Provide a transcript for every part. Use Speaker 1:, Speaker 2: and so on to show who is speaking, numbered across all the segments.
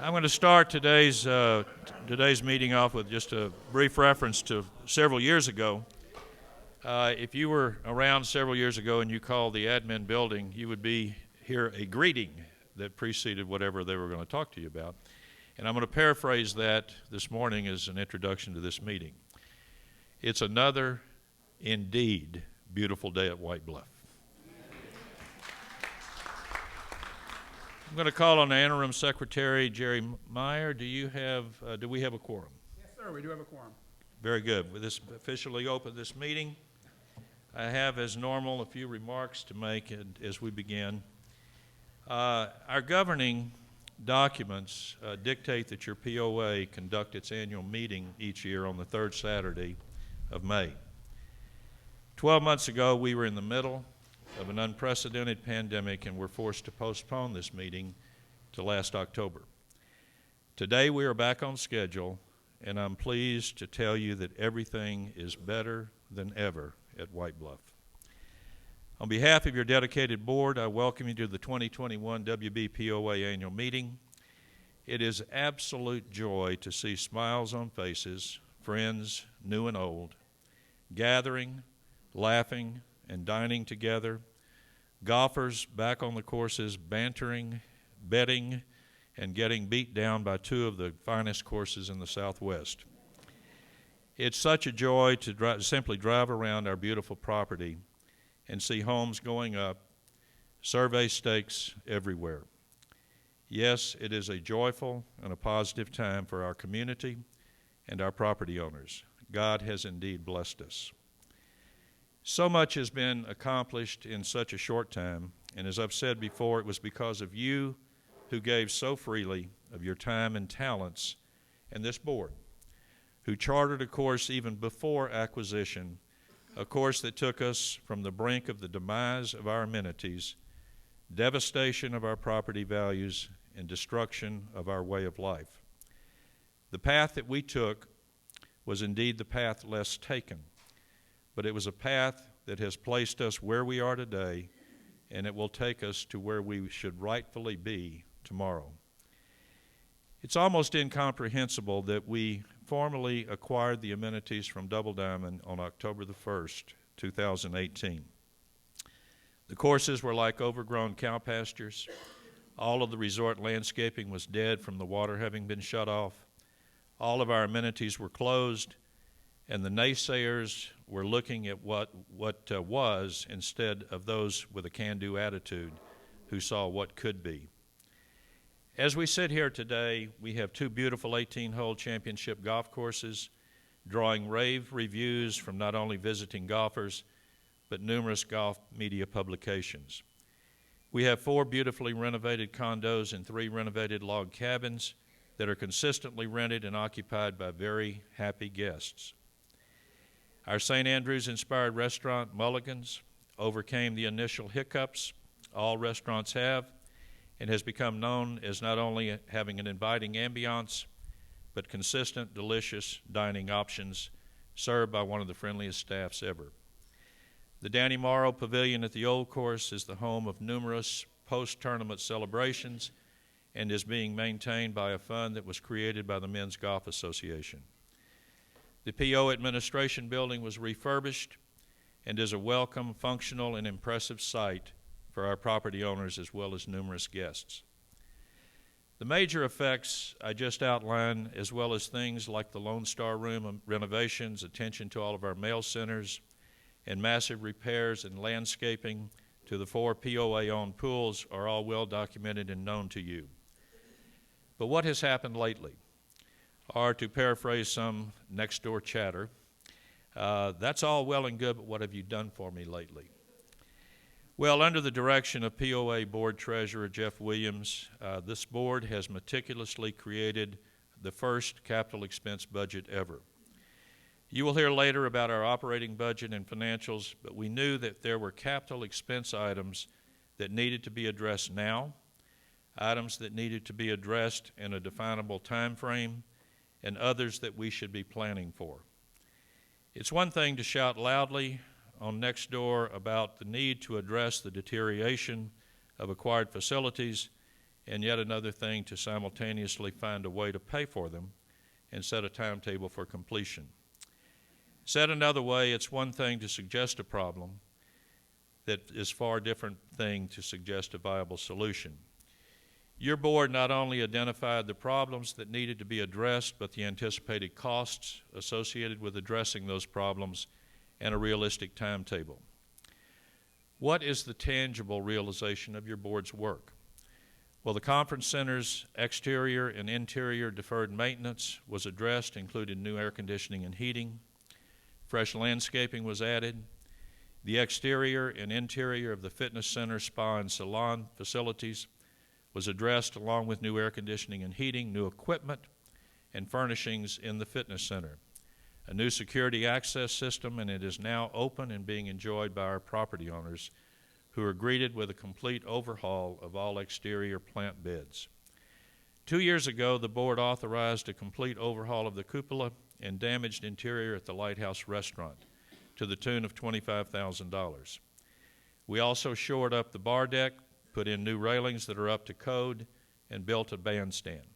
Speaker 1: I'm going to start today's meeting off with just a brief reference to several years ago. If you were around several years ago and you called the admin building, you would hear a greeting that preceded whatever they were going to talk to you about. And I'm going to paraphrase that this morning as an introduction to this meeting. It's another, indeed, beautiful day at White Bluff. I'm going to call on the interim secretary, Jerry Meyer. Do we have a quorum?
Speaker 2: Yes, sir, we do have a quorum.
Speaker 1: Very good. With this officially open this meeting, I have, as normal, a few remarks to make as we begin. Our governing documents dictate that your POA conduct its annual meeting each year on the third Saturday of May. 12 months ago, we were in the middle of an unprecedented pandemic and were forced to postpone this meeting to last October. Today we are back on schedule, and I'm pleased to tell you that everything is better than ever at White Bluff. On behalf of your dedicated board, I welcome you to the 2021 WBPOA annual meeting. It is absolute joy to see smiles on faces, friends, new and old, gathering, laughing, and dining together, golfers back on the courses bantering, betting, and getting beat down by two of the finest courses in the Southwest. It's such a joy to simply drive around our beautiful property and see homes going up, survey stakes everywhere. Yes, it is a joyful and a positive time for our community and our property owners. God has indeed blessed us. So much has been accomplished in such a short time, and as I've said before, it was because of you who gave so freely of your time and talents, and this board, who chartered a course even before acquisition, a course that took us from the brink of the demise of our amenities, devastation of our property values, and destruction of our way of life. The path that we took was indeed the path less taken, but it was a path that has placed us where we are today, and it will take us to where we should rightfully be tomorrow. It's almost incomprehensible that we formally acquired the amenities from Double Diamond on October the 1st, 2018. The courses were like overgrown cow pastures. All of the resort landscaping was dead from the water having been shut off. All of our amenities were closed, and the naysayers were looking at what was instead of those with a can-do attitude who saw what could be. As we sit here today, we have two beautiful 18-hole championship golf courses, drawing rave reviews from not only visiting golfers, but numerous golf media publications. We have 4 beautifully renovated condos and 3 renovated log cabins that are consistently rented and occupied by very happy guests. Our St. Andrews-inspired restaurant, Mulligan's, overcame the initial hiccups all restaurants have and has become known as not only having an inviting ambiance, but consistent, delicious dining options served by one of the friendliest staffs ever. The Danny Morrow Pavilion at the Old Course is the home of numerous post-tournament celebrations and is being maintained by a fund that was created by the Men's Golf Association. The PO Administration Building was refurbished and is a welcome, functional, and impressive site for our property owners as well as numerous guests. The major effects I just outlined, as well as things like the Lone Star Room renovations, attention to all of our mail centers, and massive repairs and landscaping to the 4 POA-owned pools are all well documented and known to you. But what has happened lately? Or to paraphrase some next-door chatter, that's all well and good, but what have you done for me lately? Well, under the direction of POA Board Treasurer Jeff Williams, this board has meticulously created the first capital expense budget ever. You will hear later about our operating budget and financials, but we knew that there were capital expense items that needed to be addressed now, items that needed to be addressed in a definable time frame, and others that we should be planning for. It's one thing to shout loudly on Nextdoor about the need to address the deterioration of acquired facilities, and yet another thing to simultaneously find a way to pay for them and set a timetable for completion. Said another way, it's one thing to suggest a problem that is far different thing to suggest a viable solution. Your board not only identified the problems that needed to be addressed, but the anticipated costs associated with addressing those problems and a realistic timetable. What is the tangible realization of your board's work? Well, the conference center's exterior and interior deferred maintenance was addressed, including new air conditioning and heating. Fresh landscaping was added. The exterior and interior of the fitness center, spa, and salon facilities was addressed, along with new air conditioning and heating, new equipment, and furnishings in the fitness center. A new security access system, and it is now open and being enjoyed by our property owners, who are greeted with a complete overhaul of all exterior plant beds. 2 years ago, the board authorized a complete overhaul of the cupola and damaged interior at the Lighthouse Restaurant to the tune of $25,000. We also shored up the bar deck, put in new railings that are up to code, and built a bandstand.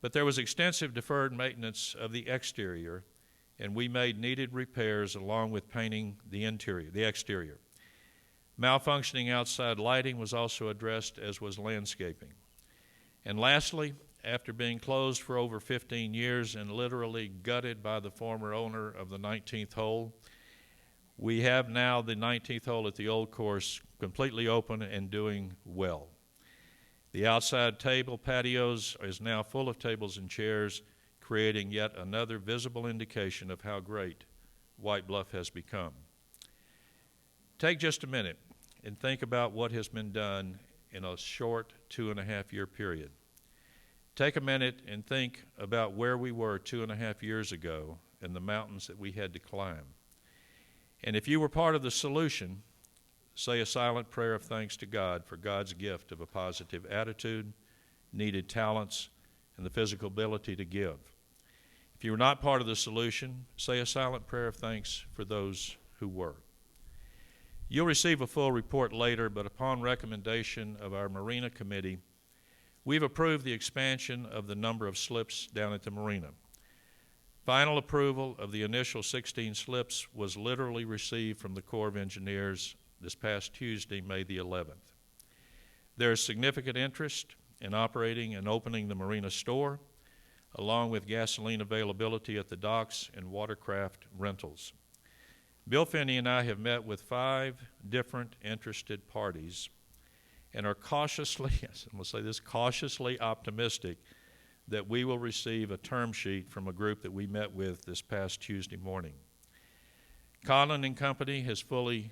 Speaker 1: But there was extensive deferred maintenance of the exterior, and we made needed repairs along with painting the exterior. Malfunctioning outside lighting was also addressed, as was landscaping. And lastly, after being closed for over 15 years and literally gutted by the former owner of the 19th hole, we have now the 19th hole at the old course completely open and doing well. The outside table patios is now full of tables and chairs, creating yet another visible indication of how great White Bluff has become. Take just a minute and think about what has been done in a short 2.5-year period. Take a minute and think about where we were 2.5 years ago and the mountains that we had to climb. And if you were part of the solution, say a silent prayer of thanks to God for God's gift of a positive attitude, needed talents, and the physical ability to give. If you were not part of the solution, say a silent prayer of thanks for those who were. You'll receive a full report later, but upon recommendation of our Marina Committee, we've approved the expansion of the number of slips down at the marina. Final approval of the initial 16 slips was literally received from the Corps of Engineers this past Tuesday, May the 11th. There is significant interest in operating and opening the marina store, along with gasoline availability at the docks and watercraft rentals. Bill Finney and I have met with 5 different interested parties and are cautiously optimistic that we will receive a term sheet from a group that we met with this past Tuesday morning. Conlon and Company has fully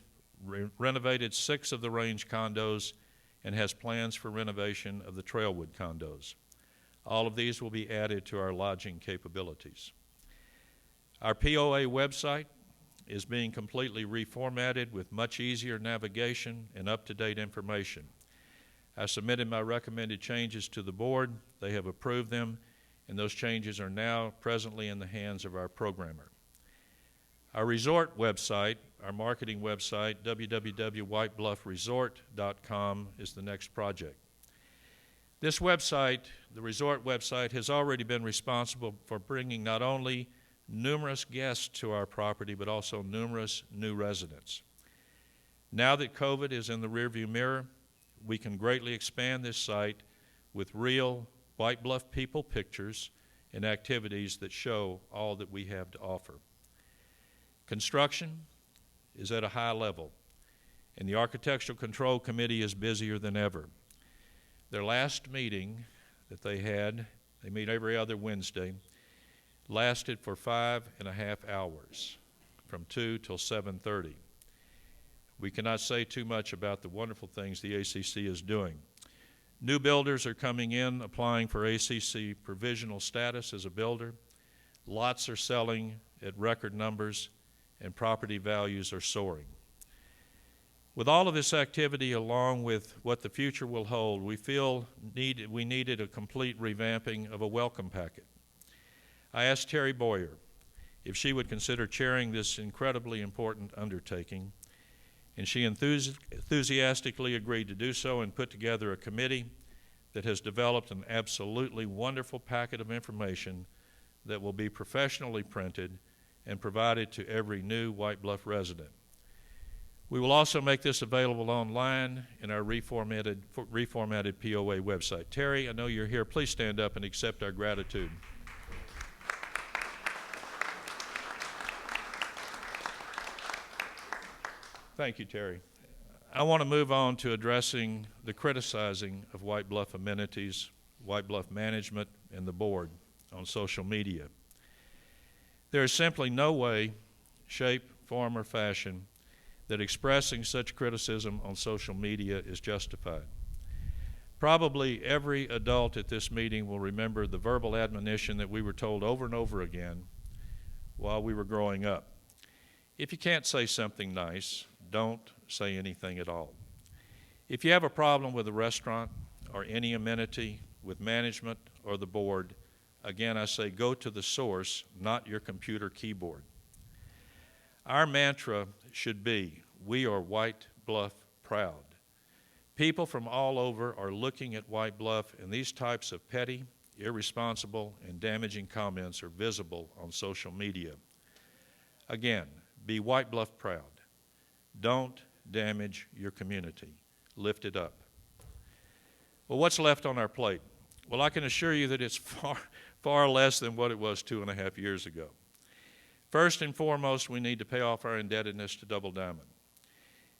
Speaker 1: renovated 6 of the range condos and has plans for renovation of the Trailwood condos. All of these will be added to our lodging capabilities. Our POA website is being completely reformatted with much easier navigation and up-to-date information. I submitted my recommended changes to the board. They have approved them, and those changes are now presently in the hands of our programmer. Our resort website, our marketing website, www.whitebluffresort.com, is the next project. This website, the resort website, has already been responsible for bringing not only numerous guests to our property, but also numerous new residents. Now that COVID is in the rearview mirror, we can greatly expand this site with real White Bluff people pictures and activities that show all that we have to offer. Construction is at a high level, and the Architectural Control Committee is busier than ever. Their last meeting that they had, they meet every other Wednesday, lasted for 5.5 hours, from 2 till 7:30. We cannot say too much about the wonderful things the ACC is doing. New builders are coming in, applying for ACC provisional status as a builder. Lots are selling at record numbers, and property values are soaring. With all of this activity, along with what the future will hold, we feel we needed a complete revamping of a welcome packet. I asked Terry Boyer if she would consider chairing this incredibly important undertaking, and she enthusiastically agreed to do so and put together a committee that has developed an absolutely wonderful packet of information that will be professionally printed and provided to every new White Bluff resident. We will also make this available online in our reformatted POA website. Terry, I know you're here. Please stand up and accept our gratitude. Thank you, Terry. I want to move on to addressing the criticizing of White Bluff amenities, White Bluff management, and the board on social media. There is simply no way, shape, form, or fashion that expressing such criticism on social media is justified. Probably every adult at this meeting will remember the verbal admonition that we were told over and over again while we were growing up. If you can't say something nice, don't say anything at all. If you have a problem with a restaurant or any amenity with management or the board, again, I say go to the source, not your computer keyboard. Our mantra should be, we are White Bluff proud. People from all over are looking at White Bluff, and these types of petty, irresponsible, and damaging comments are visible on social media. Again, be White Bluff proud. Don't damage your community. Lift it up. Well, what's left on our plate? Well, I can assure you that it's far less than what it was 2.5 years ago. First and foremost, we need to pay off our indebtedness to Double Diamond.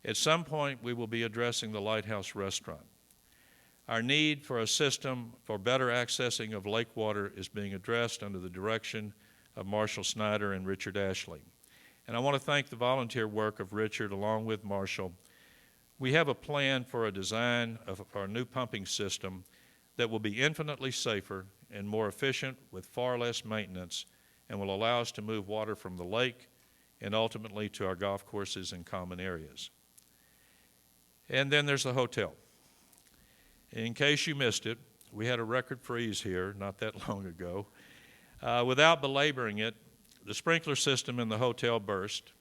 Speaker 1: At some point, we will be addressing the Lighthouse Restaurant. Our need for a system for better accessing of lake water is being addressed under the direction of Marshall Snyder and Richard Ashley. And I want to thank the volunteer work of Richard along with Marshall. We have a plan for a design of our new pumping system that will be infinitely safer and more efficient with far less maintenance and will allow us to move water from the lake and ultimately to our golf courses and common areas. And then there's the hotel. In case you missed it, we had a record freeze here not that long ago. Without belaboring it, the sprinkler system in the hotel burst,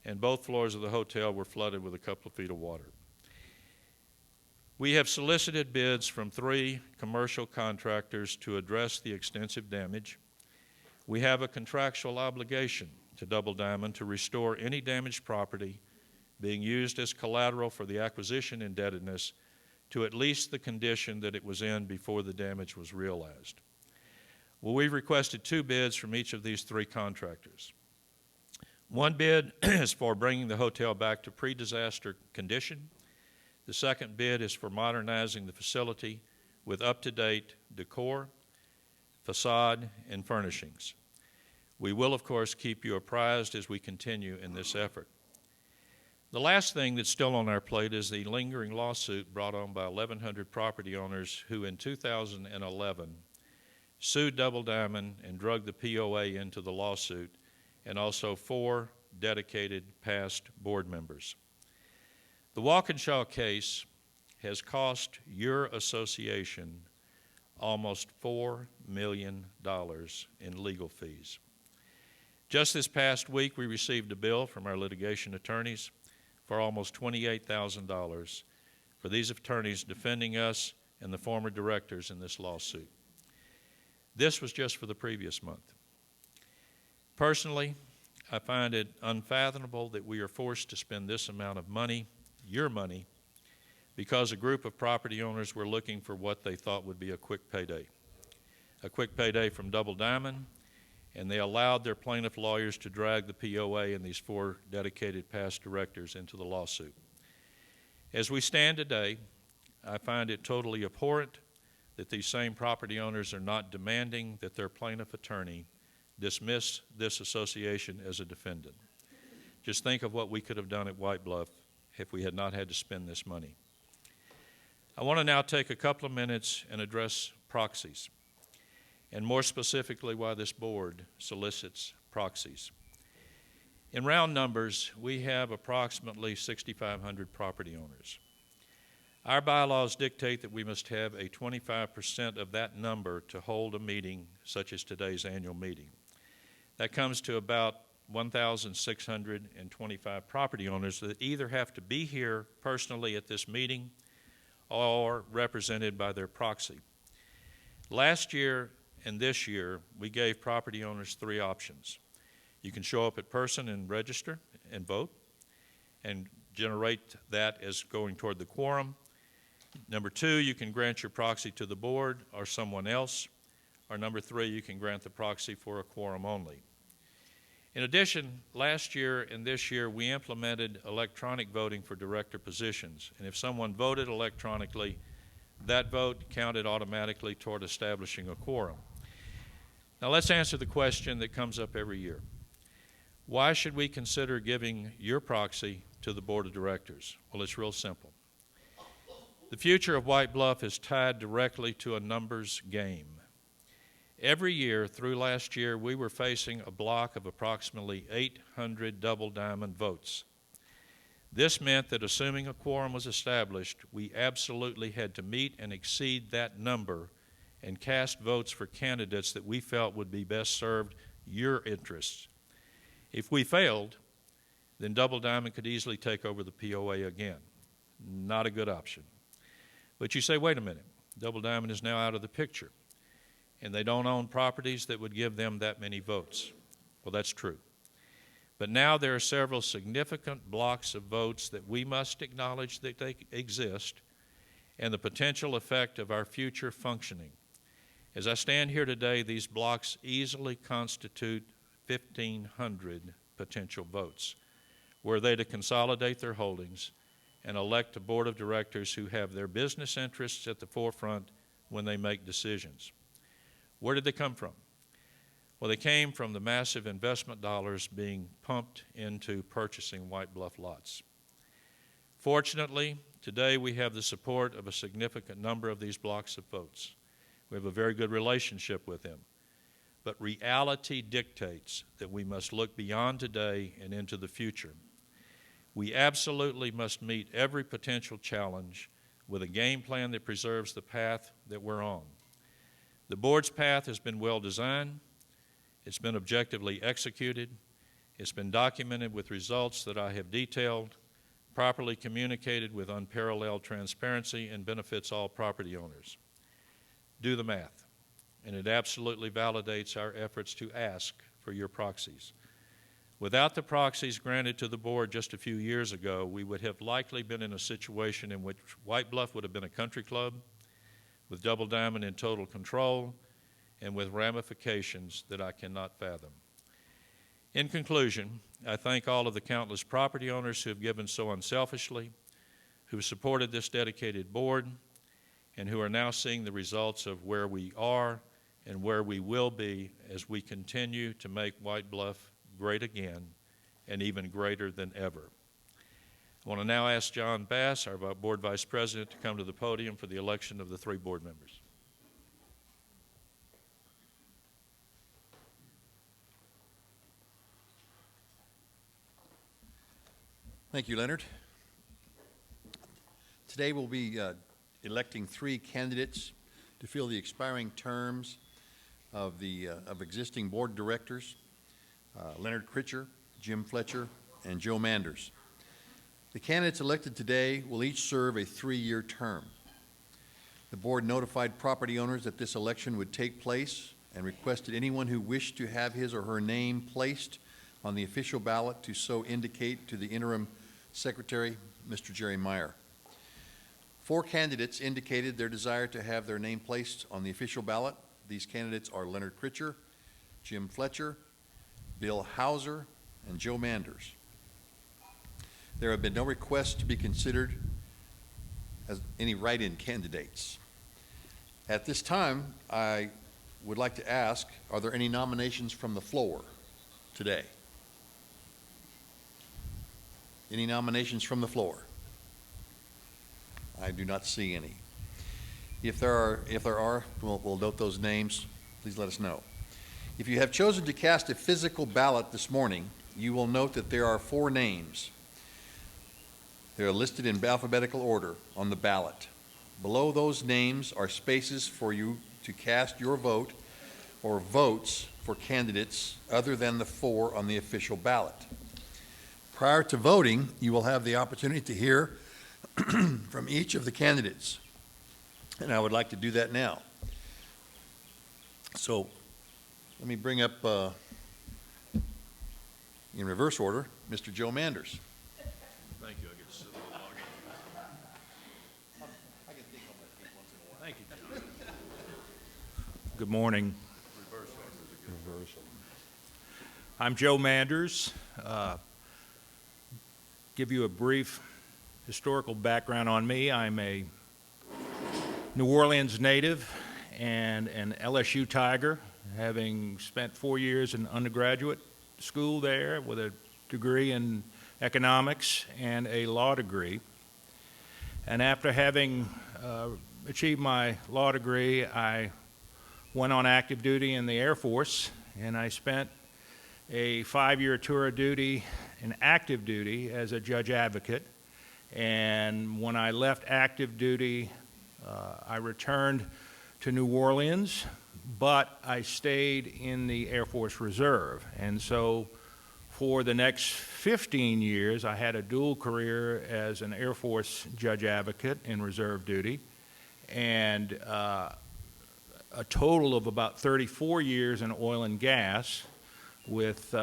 Speaker 1: and both floors of the hotel were flooded with a couple of feet of water. We have solicited bids from 3 commercial contractors to address the extensive damage. We have a contractual obligation to Double Diamond to restore any damaged property being used as collateral for the acquisition indebtedness to at least the condition that it was in before the damage was realized. Well, we've requested 2 bids from each of these 3 contractors. One bid is for bringing the hotel back to pre-disaster condition. The second bid is for modernizing the facility with up-to-date decor, facade, and furnishings. We will, of course, keep you apprised as we continue in this effort. The last thing that's still on our plate is the lingering lawsuit brought on by 1,100 property owners who in 2011 sued Double Diamond and drugged the POA into the lawsuit, and also 4 dedicated past board members. The Walkinshaw case has cost your association almost $4 million in legal fees. Just this past week, we received a bill from our litigation attorneys for almost $28,000 for these attorneys defending us and the former directors in this lawsuit. This was just for the previous month. Personally, I find it unfathomable that we are forced to spend this amount of money, your money, because a group of property owners were looking for what they thought would be a quick payday. A quick payday from Double Diamond, and they allowed their plaintiff lawyers to drag the POA and these 4 dedicated past directors into the lawsuit. As we stand today, I find it totally abhorrent that these same property owners are not demanding that their plaintiff attorney dismiss this association as a defendant. Just think of what we could have done at White Bluff if we had not had to spend this money. I want to now take a couple of minutes and address proxies, and more specifically why this board solicits proxies. In round numbers, we have approximately 6,500 property owners. Our bylaws dictate that we must have a 25% of that number to hold a meeting such as today's annual meeting. That comes to about 1,625 property owners that either have to be here personally at this meeting or represented by their proxy. Last year and this year, we gave property owners 3 options. You can show up in person and register and vote and generate that as going toward the quorum. Number 2, you can grant your proxy to the board or someone else. Or number 3, you can grant the proxy for a quorum only. In addition, last year and this year, we implemented electronic voting for director positions. And if someone voted electronically, that vote counted automatically toward establishing a quorum. Now let's answer the question that comes up every year. Why should we consider giving your proxy to the board of directors? Well, it's real simple. The future of White Bluff is tied directly to a numbers game. Every year through last year, we were facing a block of approximately 800 double diamond votes. This meant that assuming a quorum was established, we absolutely had to meet and exceed that number and cast votes for candidates that we felt would be best served your interests. If we failed, then Double Diamond could easily take over the POA again. Not a good option. But you say, wait a minute, Double Diamond is now out of the picture, and they don't own properties that would give them that many votes. Well, that's true. But now there are several significant blocks of votes that we must acknowledge that they exist and the potential effect of our future functioning. As I stand here today, these blocks easily constitute 1,500 potential votes. Were they to consolidate their holdings and elect a board of directors who have their business interests at the forefront when they make decisions. Where did they come from? Well, they came from the massive investment dollars being pumped into purchasing White Bluff lots. Fortunately, today we have the support of a significant number of these blocks of votes. We have a very good relationship with them. But reality dictates that we must look beyond today and into the future. We absolutely must meet every potential challenge with a game plan that preserves the path that we're on. The board's path has been well designed. It's been objectively executed. It's been documented with results that I have detailed, properly communicated with unparalleled transparency, and benefits all property owners. Do the math, and it absolutely validates our efforts to ask for your proxies. Without the proxies granted to the board just a few years ago, we would have likely been in a situation in which White Bluff would have been a country club with Double Diamond in total control and with ramifications that I cannot fathom. In conclusion, I thank all of the countless property owners who have given so unselfishly, who have supported this dedicated board, and who are now seeing the results of where we are and where we will be as we continue to make White Bluff great again and even greater than ever. I want to now ask John Bass, our board vice president, to come to the podium for the election of the 3 board members.
Speaker 2: Thank you, Leonard. Today we'll be electing 3 candidates to fill the expiring terms of existing board directors, Leonard Pritchard, Jim Fletcher, and Joe Manders. The candidates elected today will each serve a 3-year term. The board notified property owners that this election would take place and requested anyone who wished to have his or her name placed on the official ballot to so indicate to the interim secretary, Mr. Jerry Meyer. 4 candidates indicated their desire to have their name placed on the official ballot. These candidates are Leonard Pritchard, Jim Fletcher, Bill Hauser, and Joe Manders. There have been no requests to be considered as any write-in candidates. At this time, I would like to ask, are there any nominations from the floor today? Any nominations from the floor? I do not see any. If there are, we'll note those names. Please let us know. If you have chosen to cast a physical ballot this morning, you will note that there are 4 names. They are listed in alphabetical order on the ballot. Below those names are spaces for you to cast your vote or votes for candidates other than the 4 on the official ballot. Prior to voting, you will have the opportunity to hear from each of the candidates. and I would like to do that now. So let me bring up, in reverse order, Mr. Joe Manders.
Speaker 1: Thank you. I get to sit a little longer.
Speaker 2: I can think on my feet once in a while.
Speaker 1: Thank you, John. Good morning. I'm Joe Manders. Give you a brief historical background on me. I'm a New Orleans native and an LSU Tiger, having spent 4 years in undergraduate school there with a degree in economics and a law degree. And after having achieved my law degree, I went on active duty in the Air Force, and I spent a 5-year tour of duty in active duty as a judge advocate. And when I left active duty, I returned to New Orleans, but I stayed in the Air Force Reserve. And so for the next 15 years, I had a dual career as an Air Force judge advocate in reserve duty, and a total of about 34 years in oil and gas, with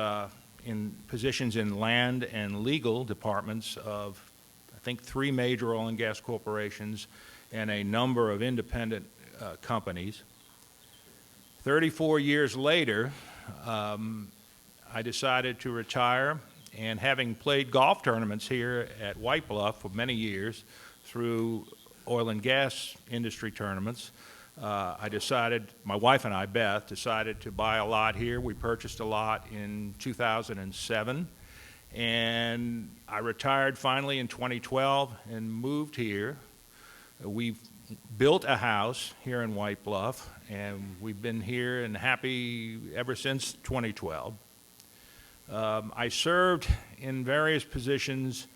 Speaker 1: in positions in land and legal departments of, I think, 3 major oil and gas corporations and a number of independent companies. 34 years later, I decided to retire, and having played golf tournaments here at White Bluff for many years through oil and gas industry tournaments, I decided, my wife and I, Beth, decided to buy a lot here. We purchased a lot in 2007, and I retired finally in 2012 and moved here. We've built a house here in White Bluff, and we've been here and happy ever since 2012. I served in various positions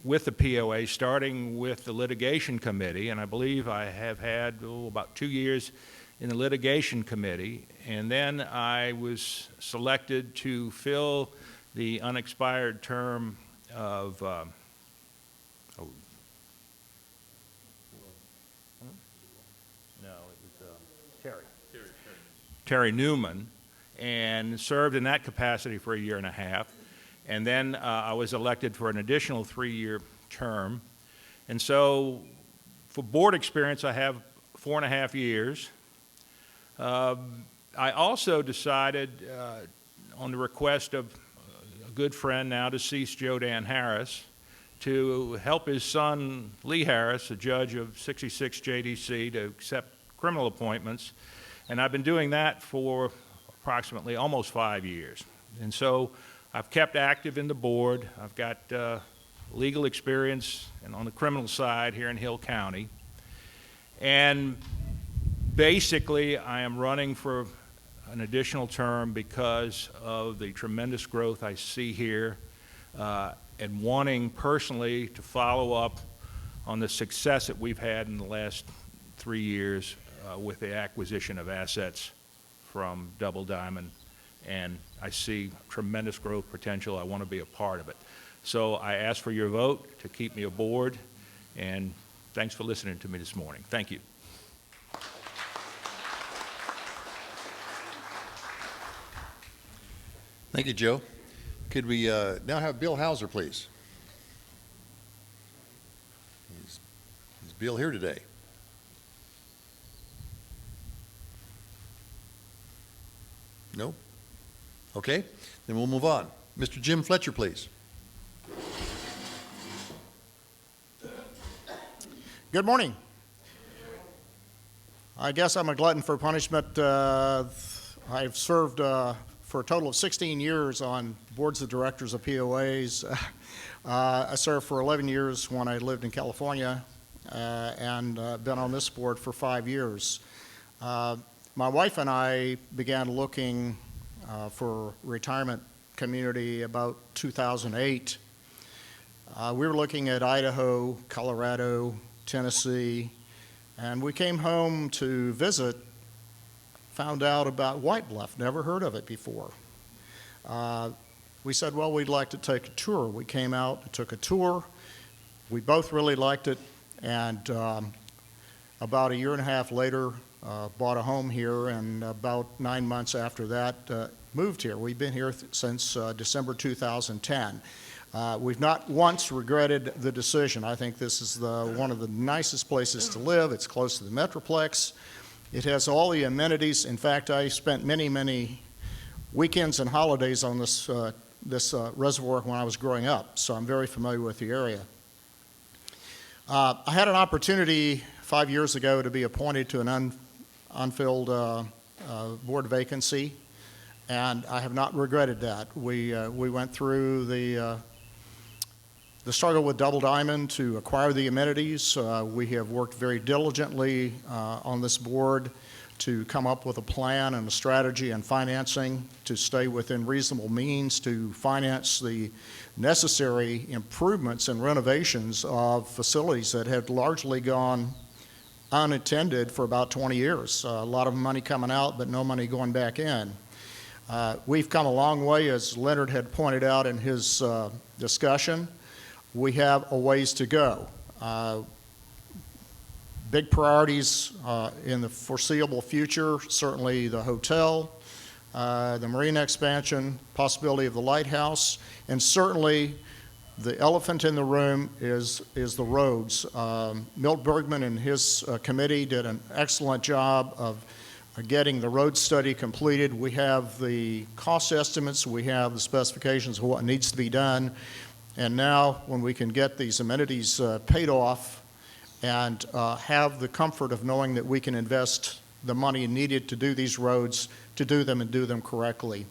Speaker 1: with the POA, starting with the litigation committee, and I believe I have had about 2 years in the litigation committee, and then I was selected to fill the unexpired term of Terry Newman, and served in that capacity for 1.5 years. And then I was elected for an additional 3-year term. And so for board experience, I have 4.5 years. I also decided, on the request of a good friend, now deceased Joe Dan Harris, to help his son, Lee Harris, a judge of 66 JDC, to accept criminal appointments. And I've been doing that for approximately almost 5 years. And so I've kept active in the board. I've got legal experience and on the criminal side here in Hill County. And basically, I am running for an additional term because of the tremendous growth I see here, and wanting personally to follow up on the success that we've had in the last 3 years with the acquisition of assets from Double Diamond. And I see tremendous growth potential. I want to be a part of it. So I ask for your vote to keep me aboard, and thanks for listening to me this morning. Thank you.
Speaker 2: Thank you, Joe. Could we now have Bill Hauser, please? Is Bill here today? No? Okay, then we'll move on. Mr. Jim Fletcher, please.
Speaker 3: Good morning. I guess I'm a glutton for punishment. I've served for a total of 16 years on boards of directors of POAs. I served for 11 years when I lived in California, and been on this board for 5 years. My wife and I began looking for retirement community about 2008. We were looking at Idaho, Colorado, Tennessee, and we came home to visit, found out about White Bluff, never heard of it before. We said, well, we'd like to take a tour. We came out and took a tour. We both really liked it, and About a year and a half later, bought a home here, and about 9 months after that, moved here. We've been here since December 2010. We've not once regretted the decision. I think this is one of the nicest places to live. It's close to the Metroplex. It has all the amenities. In fact, I spent many weekends and holidays on this reservoir when I was growing up, so I'm very familiar with the area. I had an opportunity 5 years ago to be appointed to an unfilled board vacancy, and I have not regretted that. We went through the struggle with Double Diamond to acquire the amenities. We have worked very diligently on this board to come up with a plan and a strategy and financing to stay within reasonable means to finance the necessary improvements and renovations of facilities that had largely gone unattended for about 20 years. A lot of money coming out, but no money going back in. We've come a long way, as Leonard had pointed out in his discussion. We have a ways to go. Big priorities in the foreseeable future, certainly the hotel, the marina expansion, possibility of the lighthouse, and certainly the elephant in the room is the roads. Milt Bergman and his committee did an excellent job of getting the road study completed. We have the cost estimates, we have the specifications of what needs to be done, and now when we can get these amenities paid off and have the comfort of knowing that we can invest the money needed to do these roads, to do them and do them correctly.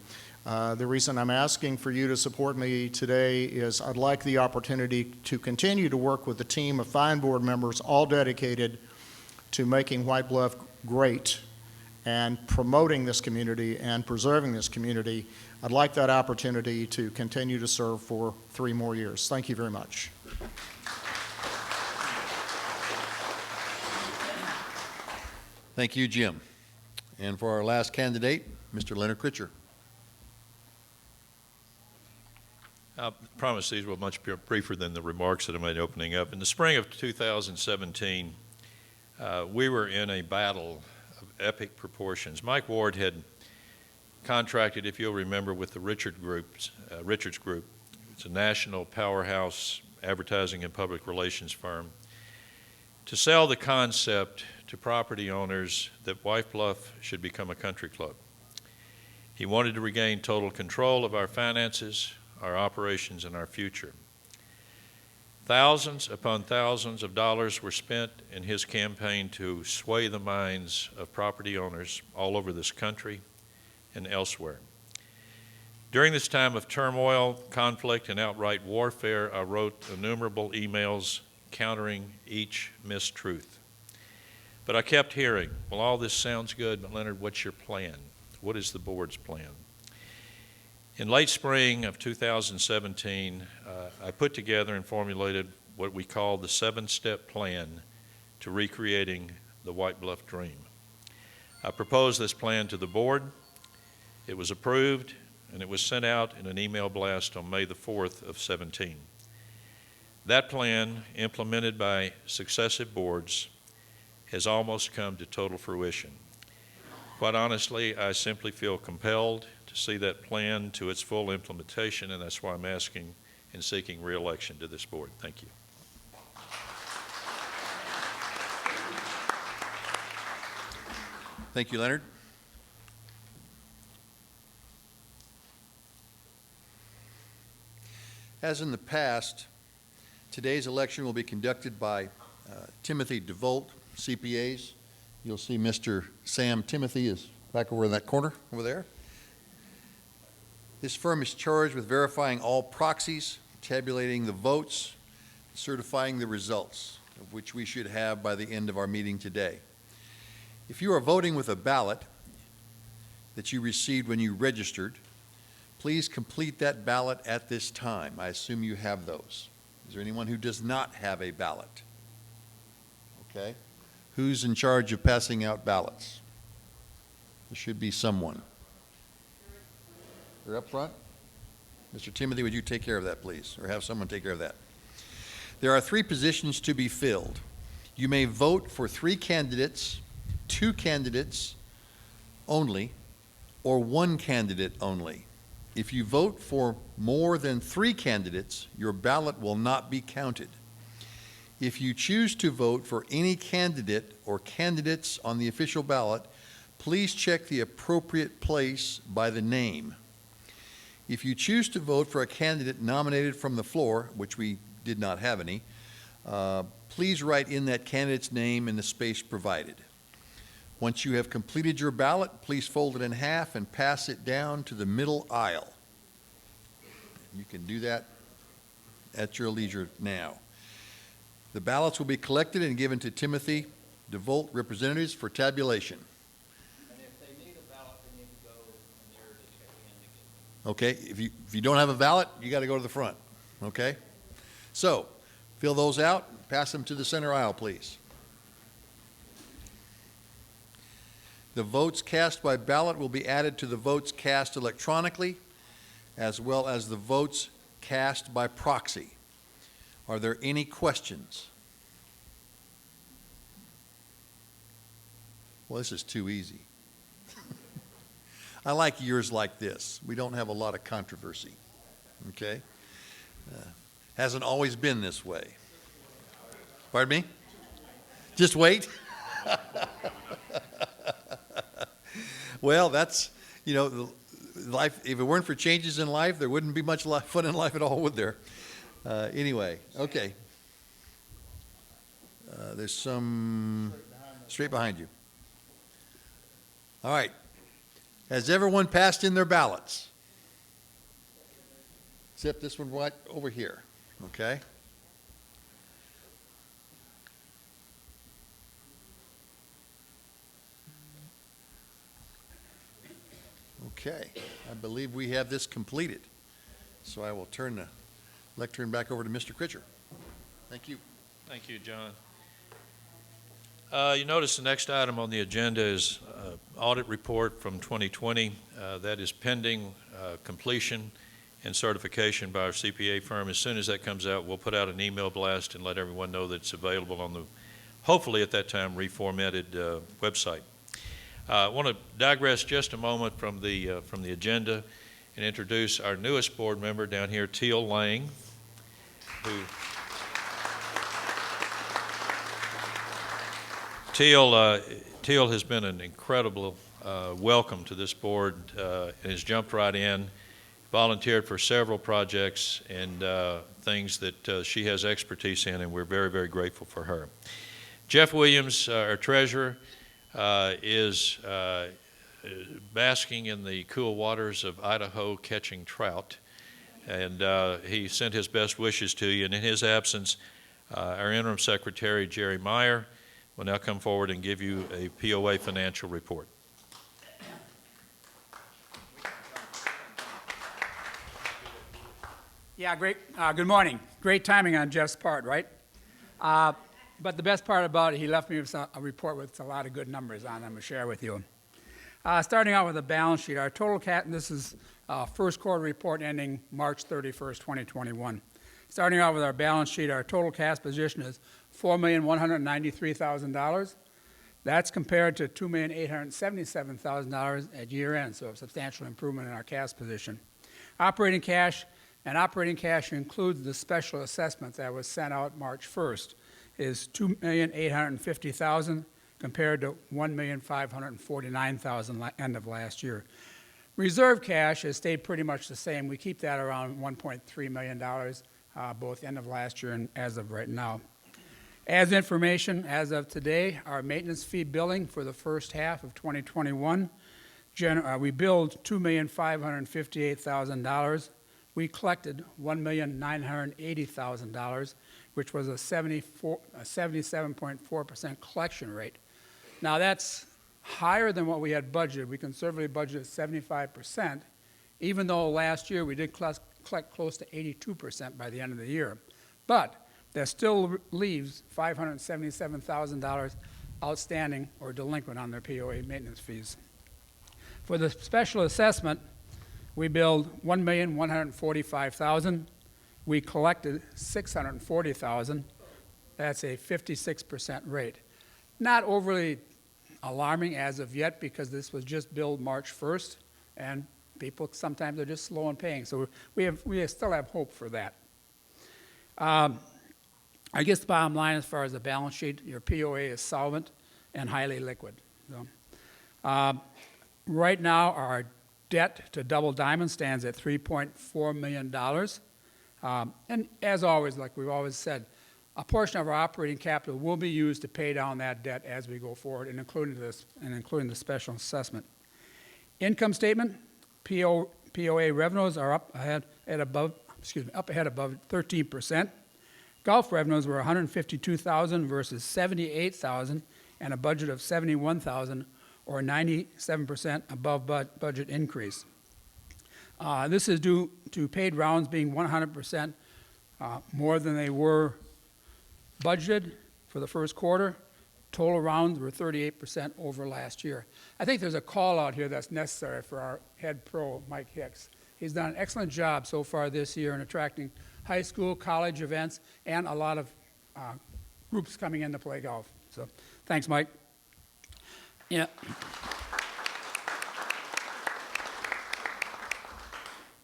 Speaker 3: The reason I'm asking for you to support me today is I'd like the opportunity to continue to work with a team of fine board members, all dedicated to making White Bluff great and promoting this community and preserving this community. I'd like that opportunity to continue to serve for 3 more years. Thank you very much.
Speaker 2: Thank you, Jim. And for our last candidate, Mr. Leonard Pritchard.
Speaker 1: I promise these were much briefer than the remarks that I made opening up. In the spring of 2017, we were in a battle of epic proportions. Mike Ward had contracted, if you'll remember, with the Richards Group. It's a national powerhouse advertising and public relations firm, to sell the concept to property owners that White Bluff should become a country club. He wanted to regain total control of our finances, our operations, and our future. Thousands upon thousands of dollars were spent in his campaign to sway the minds of property owners all over this country and elsewhere. During this time of turmoil, conflict, and outright warfare, I wrote innumerable emails countering each mistruth. But I kept hearing, well, all this sounds good, but Leonard, what's your plan? What is the board's plan? In late spring of 2017, I put together and formulated what we call the 7-step plan to recreating the White Bluff dream. I proposed this plan to the board. It was approved, and it was sent out in an email blast on May the 4th of 17. That plan, implemented by successive boards, has almost come to total fruition. Quite honestly, I simply feel compelled to see that plan to its full implementation, and that's why I'm asking and seeking re-election to this board. Thank you.
Speaker 2: Thank you, Leonard. As in the past, today's election will be conducted by Timothy DeVolt, CPAs. You'll see Mr. Sam Timothy is back over in that corner over there. This firm is charged with verifying all proxies, tabulating the votes, certifying the results, of which we should have by the end of our meeting today. If you are voting with a ballot that you received when you registered, please complete that ballot at this time. I assume you have those. Is there anyone who does not have a ballot? Okay. Who's in charge of passing out ballots? There should be someone. They're up front? Mr. Timothy, would you take care of that, please, or have someone take care of that? There are 3 positions to be filled. You may vote for 3 candidates, 2 candidates only, or 1 candidate only. If you vote for more than 3 candidates, your ballot will not be counted. If you choose to vote for any candidate or candidates on the official ballot, please check the appropriate place by the name. If you choose to vote for a candidate nominated from the floor, which we did not have any, please write in that candidate's name in the space provided. Once you have completed your ballot, please fold it in half and pass it down to the middle aisle. You can do that at your leisure now. The ballots will be collected and given to Timothy DeVolt representatives for tabulation.
Speaker 1: And if they need a ballot, they need to go in there to check in to get them.
Speaker 2: Okay, if you don't have a ballot, you got to go to the front, okay? So, fill those out, pass them to the center aisle, please. The votes cast by ballot will be added to the votes cast electronically, as well as the votes cast by proxy. Are there any questions? Well, this is too easy. I like years like this. We don't have a lot of controversy, okay? Hasn't always been this way. Pardon me? Just wait? Well, that's, you know, life. If it weren't for changes in life, there wouldn't be much fun in life at all, would there? Anyway, okay. There's some straight behind you. All right. Has everyone passed in their ballots? Except this one right over here, okay? Okay, I believe we have this completed. So I will turn the lectern back over to Mr. Pritchard. Thank you.
Speaker 1: Thank you, John. You notice the next item on the agenda is Audit Report from 2020. That is pending completion and certification by our CPA firm. As soon as that comes out, we'll put out an email blast and let everyone know that it's available on the, hopefully at that time, reformatted website. I want to digress just a moment from the agenda and introduce our newest board member down here, Teal Lang, who Teal has been an incredible welcome to this board and has jumped right in, volunteered for several projects and things that she has expertise in, and we're very, very grateful for her. Jeff Williams, our treasurer, is basking in the cool waters of Idaho catching trout, and he sent his best wishes to you. And in his absence, our interim secretary, Jerry Meyer, will now come forward and give you a POA financial report.
Speaker 4: Yeah, great. Good morning. Great timing on Jeff's part, right? But the best part about it, he left me with a report with a lot of good numbers on it. I'm going to share with you. Starting out with the balance sheet, our total this is first quarter report ending March 31st, 2021. Starting out with our balance sheet, our total cash position is $4,193,000. That's compared to $2,877,000 at year end, so a substantial improvement in our cash position. Operating cash includes the special assessment that was sent out March 1st, is $2,850,000 compared to $1,549,000 end of last year. Reserve cash has stayed pretty much the same. We keep that around $1.3 million, both end of last year and as of right now. As information, as of today, our maintenance fee billing for the first half of 2021, we billed $2,558,000. We collected $1,980,000, which was a 77.4% collection rate. Now that's higher than what we had budgeted. We conservatively budgeted 75%, even though last year we did collect close to 82% by the end of the year. But that still leaves $577,000 outstanding or delinquent on their POA maintenance fees. For the special assessment, we billed $1,145,000. We collected $640,000. That's a 56% rate. Not overly alarming as of yet because this was just billed March 1st, and people sometimes are just slow in paying. So we still have hope for that. I guess the bottom line as far as the balance sheet, your POA is solvent and highly liquid. So, right now, our debt to Double Diamond stands at $3.4 million. And as always, like we've always said, a portion of our operating capital will be used to pay down that debt as we go forward, and including the special assessment. Income statement, POA revenues are up ahead above 13%. Golf revenues were $152,000 versus $78,000, and a budget of $71,000, or 97% above budget increase. This is due to paid rounds being 100% more than they were budgeted for the first quarter. Total rounds were 38% over last year. I think there's a call out here that's necessary for our head pro, Mike Hicks. He's done an excellent job so far this year in attracting high school, college events, and a lot of groups coming in to play golf. So thanks, Mike. Yeah.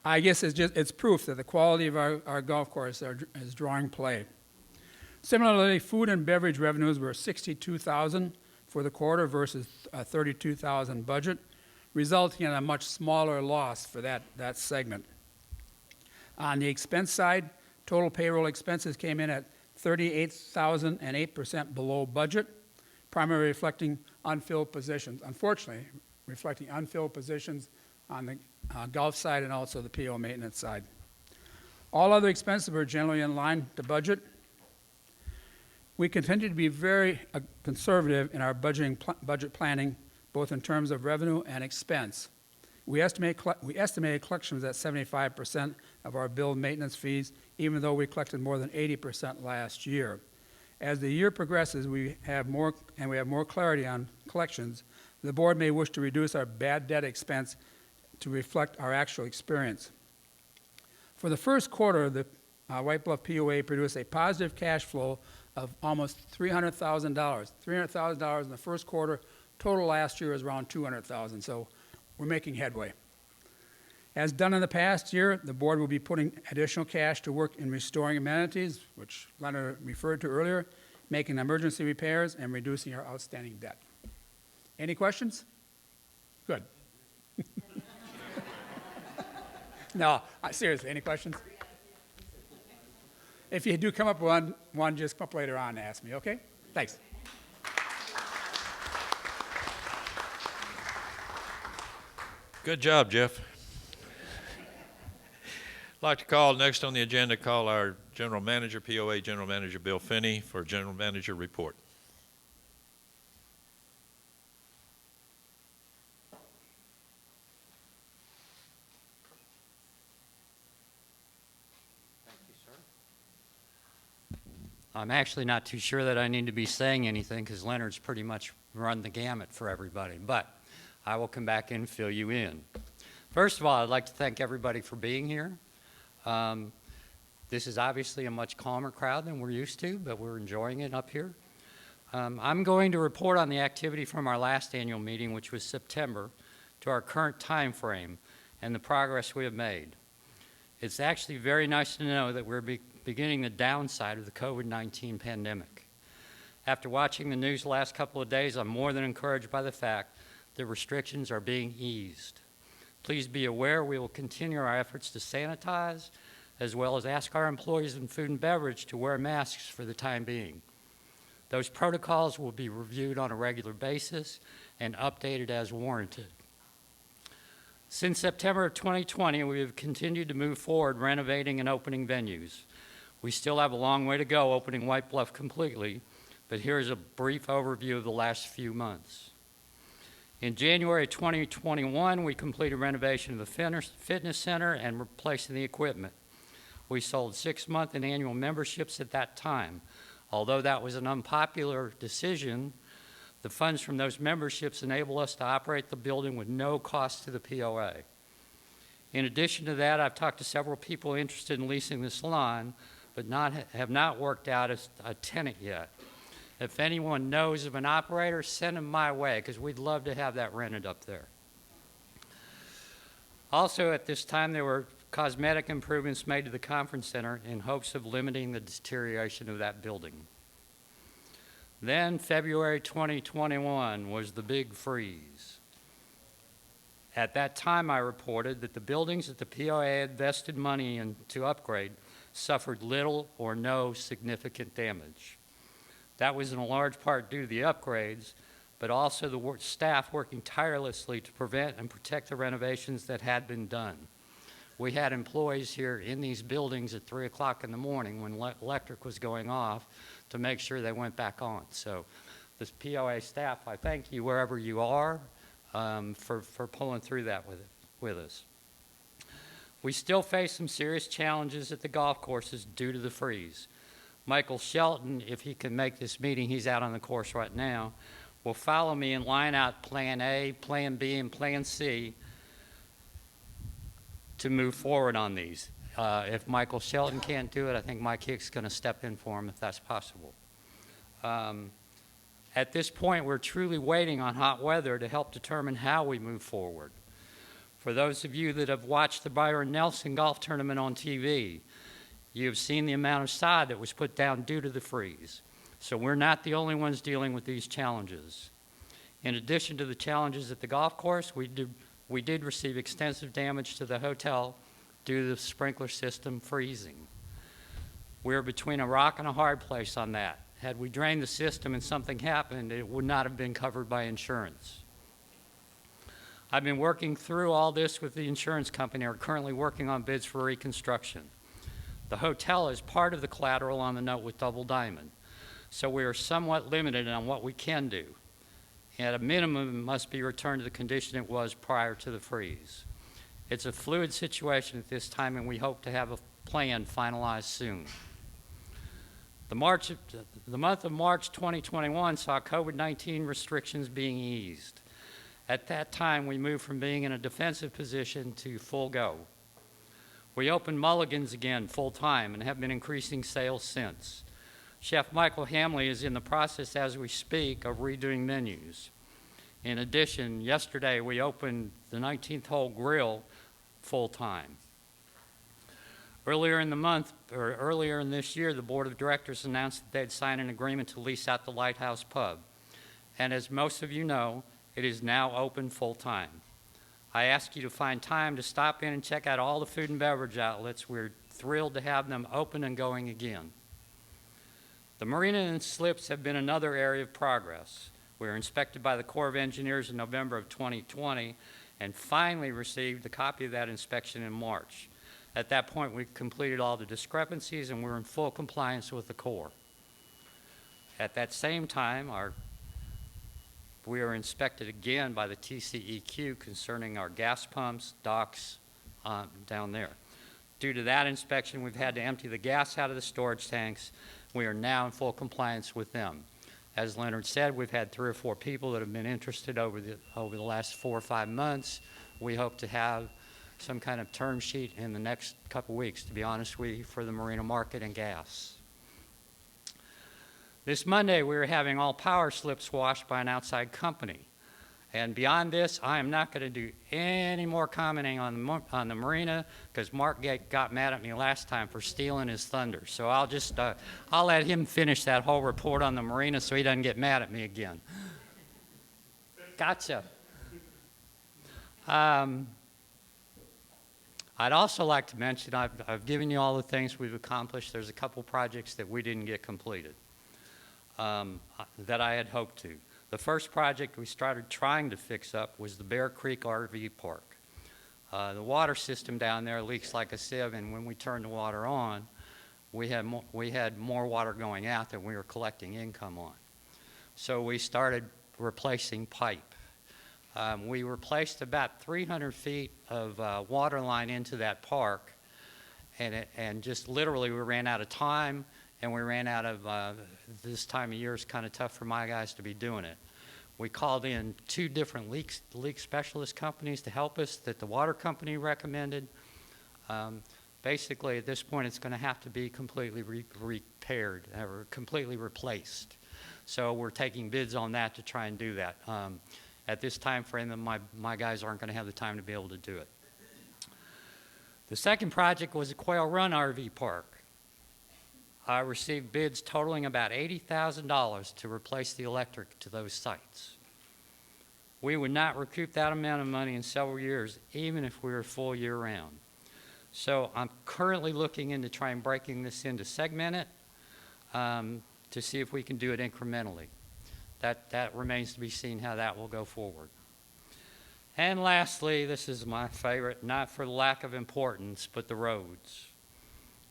Speaker 4: I guess it's proof that the quality of our golf course is drawing play. Similarly, food and beverage revenues were $62,000 for the quarter versus a $32,000 budget, resulting in a much smaller loss for that segment. On the expense side, total payroll expenses came in at $38,000 and 8% below budget, primarily reflecting unfilled positions. Unfortunately, reflecting unfilled positions on the golf side and also the PO maintenance side. All other expenses were generally in line to budget. We continue to be very conservative in our budget planning, both in terms of revenue and expense. We estimated collections at 75% of our billed maintenance fees, even though we collected more than 80% last year. As the year progresses, we have more clarity on collections. The board may wish to reduce our bad debt expense to reflect our actual experience. For the first quarter, the White Bluff POA produced a positive cash flow of almost $300,000. $300,000 in the first quarter. Total last year was around $200,000, so we're making headway. As done in the past year, the board will be putting additional cash to work in restoring amenities, which Leonard referred to earlier, making emergency repairs, and reducing our outstanding debt. Any questions? Good. No, seriously, any questions? If you do come up with one, just come up later on and ask me, okay? Thanks.
Speaker 1: Good job, Jeff. I'd like to call next on the agenda, call our General Manager, POA General Manager Bill Finney, for General Manager report.
Speaker 5: Thank you, sir. I'm actually not too sure that I need to be saying anything because Leonard's pretty much run the gamut for everybody, but I will come back and fill you in. First of all, I'd like to thank everybody for being here. This is obviously a much calmer crowd than we're used to, but we're enjoying it up here. I'm going to report on the activity from our last annual meeting, which was September, to our current time frame and the progress we have made. It's actually very nice to know that we're beginning the downside of the COVID-19 pandemic. After watching the news the last couple of days, I'm more than encouraged by the fact that restrictions are being eased. Please be aware we will continue our efforts to sanitize, as well as ask our employees in food and beverage to wear masks for the time being. Those protocols will be reviewed on a regular basis and updated as warranted. Since September of 2020, we have continued to move forward renovating and opening venues. We still have a long way to go opening White Bluff completely, but here's a brief overview of the last few months. In January 2021, we completed renovation of the fitness center and replacing the equipment. We sold 6-month and annual memberships at that time. Although that was an unpopular decision, the funds from those memberships enable us to operate the building with no cost to the POA. In addition to that, I've talked to several people interested in leasing the salon, but have not worked out as a tenant yet. If anyone knows of an operator, send them my way, because we'd love to have that rented up there. Also, at this time, there were cosmetic improvements made to the conference center in hopes of limiting the deterioration of that building. Then, February 2021 was the big freeze. At that time, I reported that the buildings that the POA had invested money in to upgrade suffered little or no significant damage. That was in a large part due to the upgrades, but also the staff working tirelessly to prevent and protect the renovations that had been done. We had employees here in these buildings at 3 o'clock in the morning when electric was going off to make sure they went back on. So this POA staff, I thank you wherever you are for pulling through that with us. We still face some serious challenges at the golf courses due to the freeze. Michael Shelton, if he can make this meeting, he's out on the course right now, will follow me and line out Plan A, Plan B, and Plan C to move forward on these. If Michael Shelton can't do it, I think Mike Hicks is going to step in for him if that's possible. At this point, we're truly waiting on hot weather to help determine how we move forward. For those of you that have watched the Byron Nelson golf tournament on TV, you have seen the amount of sod that was put down due to the freeze. So we're not the only ones dealing with these challenges. In addition to the challenges at the golf course, we did receive extensive damage to the hotel due to the sprinkler system freezing. We're between a rock and a hard place on that. Had we drained the system and something happened, it would not have been covered by insurance. I've been working through all this with the insurance company. We're currently working on bids for reconstruction. The hotel is part of the collateral on the note with Double Diamond, so we are somewhat limited on what we can do. At a minimum, it must be returned to the condition it was prior to the freeze. It's a fluid situation at this time, and we hope to have a plan finalized soon. The month of March 2021 saw COVID-19 restrictions being eased. At that time, we moved from being in a defensive position to full go. We opened Mulligan's again full-time and have been increasing sales since. Chef Michael Hamley is in the process as we speak of redoing menus. In addition, yesterday we opened the 19th Hole Grill full-time. Earlier in this year, the board of directors announced that they'd signed an agreement to lease out the Lighthouse Pub. And as most of you know, it is now open full-time. I ask you to find time to stop in and check out all the food and beverage outlets. We're thrilled to have them open and going again. The marina and slips have been another area of progress. We were inspected by the Corps of Engineers in November of 2020 and finally received a copy of that inspection in March. At that point, we completed all the discrepancies and we're in full compliance with the Corps. At that same time, we were inspected again by the TCEQ concerning our gas pumps, docks down there. Due to that inspection, we've had to empty the gas out of the storage tanks. We are now in full compliance with them. As Leonard said, we've had 3 or 4 people that have been interested over the last 4 or 5 months. We hope to have some kind of term sheet in the next couple weeks, to be honest with you, for the marina market and gas. This Monday, we were having all power slips washed by an outside company. And beyond this, I am not going to do any more commenting on the marina because Mark got mad at me last time for stealing his thunder. So I'll let him finish that whole report on the marina so he doesn't get mad at me again. Gotcha. I'd also like to mention, I've given you all the things we've accomplished. There's a couple projects that we didn't get completed. That I had hoped to. The first project we started trying to fix up was the Bear Creek RV Park. The water system down there leaks like a sieve, and when we turned the water on, we had more water going out than we were collecting income on. So we started replacing pipe. We replaced about 300 feet of water line into that park, and just literally we ran out of time. And we ran out of, this time of year is kind of tough for my guys to be doing it. We called in 2 different leak specialist companies to help us that the water company recommended. Basically, at this point, it's going to have to be completely repaired or completely replaced. So we're taking bids on that to try and do that. At this time frame, my guys aren't going to have the time to be able to do it. The second project was the Quail Run RV Park. I received bids totaling about $80,000 to replace the electric to those sites. We would not recoup that amount of money in several years, even if we were full year-round. So I'm currently looking into trying breaking this into segmented to see if we can do it incrementally. That remains to be seen how that will go forward. And lastly, this is my favorite, not for lack of importance, but the roads.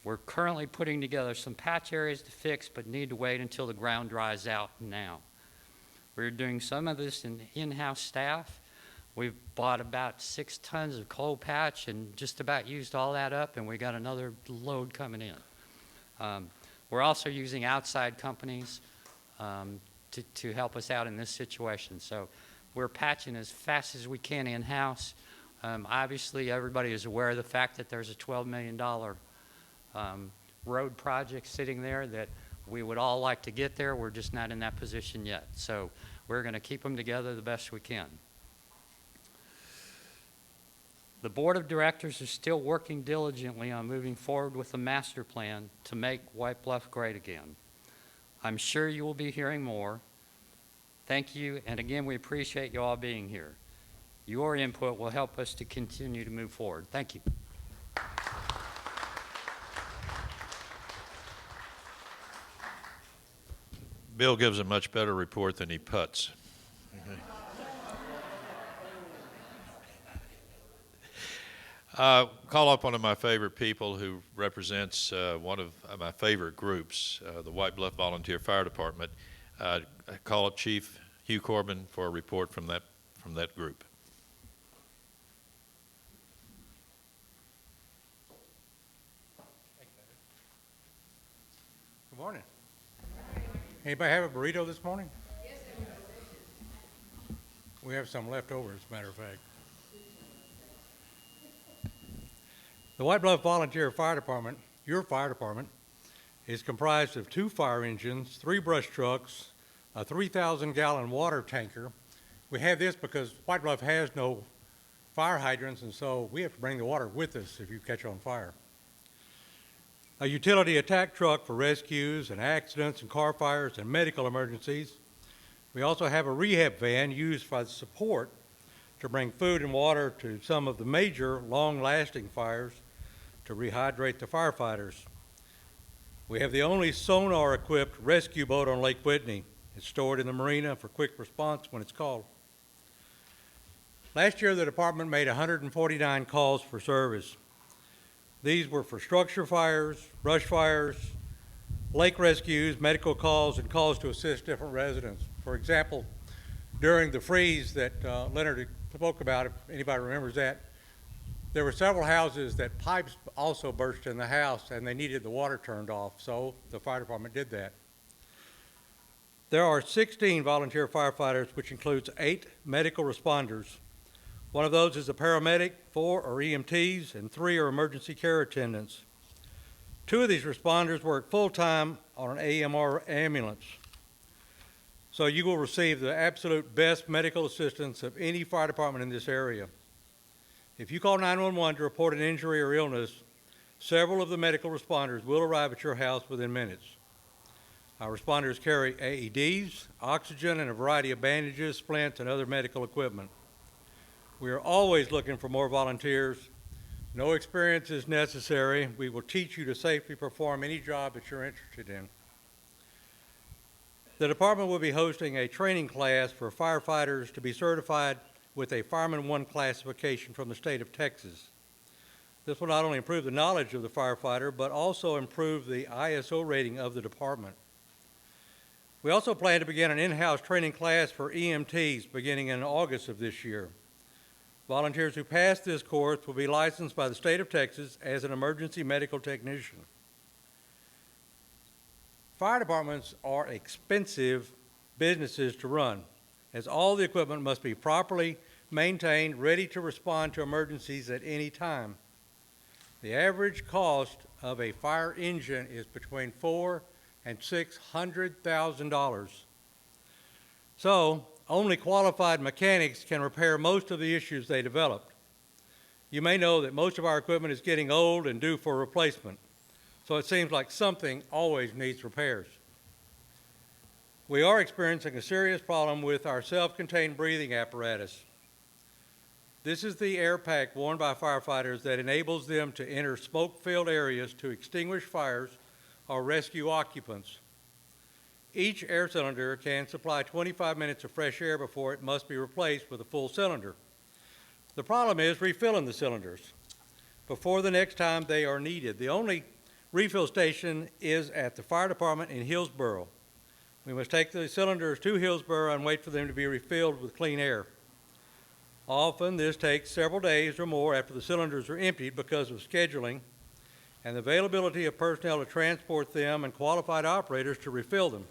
Speaker 5: We're currently putting together some patch areas to fix, but need to wait until the ground dries out now. We're doing some of this in-house staff. We've bought about 6 tons of coal patch and just about used all that up, and we got another load coming in. We're also using outside companies to help us out in this situation. So we're patching as fast as we can in-house. Obviously, everybody is aware of the fact that there's a $12 million road project sitting there that we would all like to get there. We're just not in that position yet. So we're going to keep them together the best we can. The board of directors is still working diligently on moving forward with a master plan to make White Bluff great again. I'm sure you will be hearing more. Thank you, and again, we appreciate you all being here. Your input will help us to continue to move forward. Thank you.
Speaker 1: Bill gives a much better report than he puts. Call up one of my favorite people who represents one of my favorite groups, the White Bluff Volunteer Fire Department. Call up Chief Hugh Corbin for a report from that group.
Speaker 6: Good morning. Anybody have a burrito this morning? Yes, we have some left over, as a matter of fact. The White Bluff Volunteer Fire Department, your fire department, is comprised of 2 fire engines, 3 brush trucks, a 3,000-gallon water tanker. We have this because White Bluff has no fire hydrants, and so we have to bring the water with us if you catch on fire. A utility attack truck for rescues and accidents and car fires and medical emergencies. We also have a rehab van used for the support to bring food and water to some of the major long-lasting fires to rehydrate the firefighters. We have the only sonar-equipped rescue boat on Lake Whitney. It's stored in the marina for quick response when it's called. Last year, the department made 149 calls for service. These were for structure fires, brush fires, lake rescues, medical calls, and calls to assist different residents. For example, during the freeze that Leonard spoke about, if anybody remembers that, there were several houses that pipes also burst in the house and they needed the water turned off, so the fire department did that. There are 16 volunteer firefighters, which includes 8 medical responders. One of those is a paramedic, 4 are EMTs, and 3 are emergency care attendants. 2 of these responders work full-time on an AMR ambulance. So you will receive the absolute best medical assistance of any fire department in this area. If you call 911 to report an injury or illness, several of the medical responders will arrive at your house within minutes. Our responders carry AEDs, oxygen, and a variety of bandages, splints, and other medical equipment. We are always looking for more volunteers. No experience is necessary. We will teach you to safely perform any job that you're interested in. The department will be hosting a training class for firefighters to be certified with a Fireman 1 classification from the state of Texas. This will not only improve the knowledge of the firefighter, but also improve the ISO rating of the department. We also plan to begin an in-house training class for EMTs beginning in August of this year. Volunteers who pass this course will be licensed by the state of Texas as an emergency medical technician. Fire departments are expensive businesses to run, as all the equipment must be properly maintained, ready to respond to emergencies at any time. The average cost of a fire engine is between $400,000 and $600,000. So, only qualified mechanics can repair most of the issues they developed. You may know that most of our equipment is getting old and due for replacement, so it seems like something always needs repairs. We are experiencing a serious problem with our self-contained breathing apparatus. This is the air pack worn by firefighters that enables them to enter smoke-filled areas to extinguish fires or rescue occupants. Each air cylinder can supply 25 minutes of fresh air before it must be replaced with a full cylinder. The problem is refilling the cylinders before the next time they are needed. The only refill station is at the fire department in Hillsborough. We must take the cylinders to Hillsborough and wait for them to be refilled with clean air. Often this takes several days or more after the cylinders are emptied because of scheduling and the availability of personnel to transport them and qualified operators to refill them.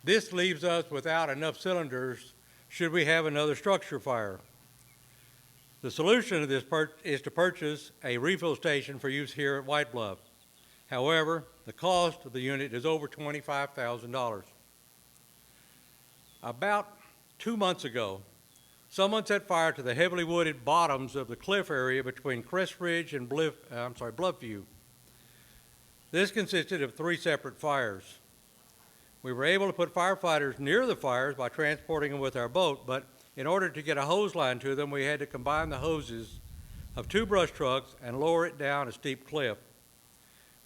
Speaker 6: This leaves us without enough cylinders should we have another structure fire. The solution to this is to purchase a refill station for use here at White Bluff. However, the cost of the unit is over $25,000. About 2 months ago, someone set fire to the heavily wooded bottoms of the cliff area between Crest Ridge and Bluffview. This consisted of 3 separate fires. We were able to put firefighters near the fires by transporting them with our boat, but in order to get a hose line to them, we had to combine the hoses of 2 brush trucks and lower it down a steep cliff.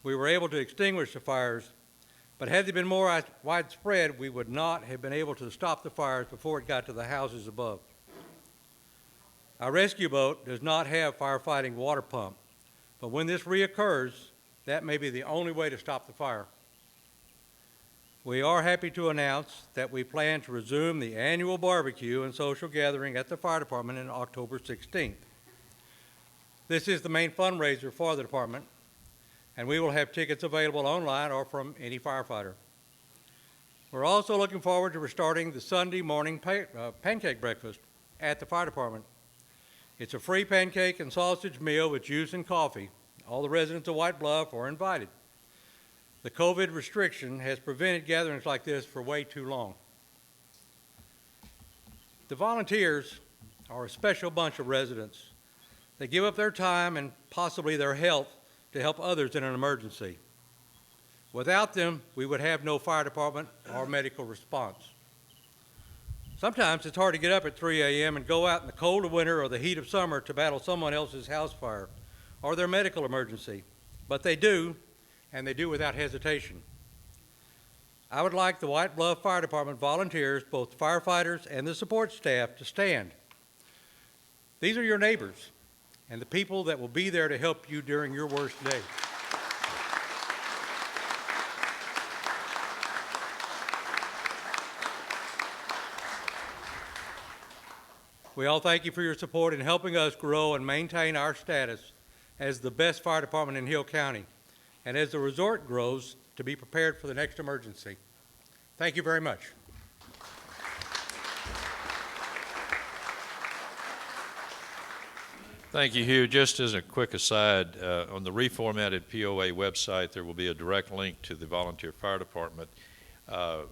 Speaker 6: We were able to extinguish the fires, but had they been more widespread, we would not have been able to stop the fires before it got to the houses above. Our rescue boat does not have firefighting water pump, but when this reoccurs, that may be the only way to stop the fire. We are happy to announce that we plan to resume the annual barbecue and social gathering at the fire department on October 16th. This is the main fundraiser for the department, and we will have tickets available online or from any firefighter. We're also looking forward to restarting the Sunday morning pancake breakfast at the fire department. It's a free pancake and sausage meal with juice and coffee. All the residents of White Bluff are invited. The COVID restriction has prevented gatherings like this for way too long. The volunteers are a special bunch of residents. They give up their time and possibly their health to help others in an emergency. Without them, we would have no fire department or medical response. Sometimes it's hard to get up at 3 a.m. and go out in the cold of winter or the heat of summer to battle someone else's house fire or their medical emergency, but they do, and they do without hesitation. I would like the White Bluff Fire Department volunteers, both firefighters and the support staff, to stand. These are your neighbors and the people that will be there to help you during your worst day. We all thank you for your support in helping us grow and maintain our status as the best fire department in Hill County, and as the resort grows, to be prepared for the next emergency. Thank you very much.
Speaker 1: Thank you, Hugh. Just as a quick aside, on the reformatted POA website, there will be a direct link to the volunteer fire department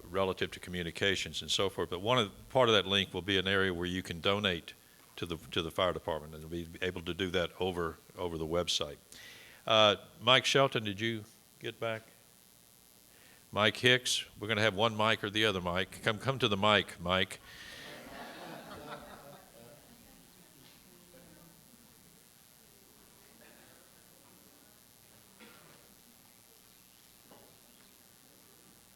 Speaker 1: relative to communications and so forth. But part of that link will be an area where you can donate to the fire department, and we'll be able to do that over the website. Mike Shelton, did you get back? Mike Hicks, we're going to have one mic or the other mic. Come to the mic, Mike.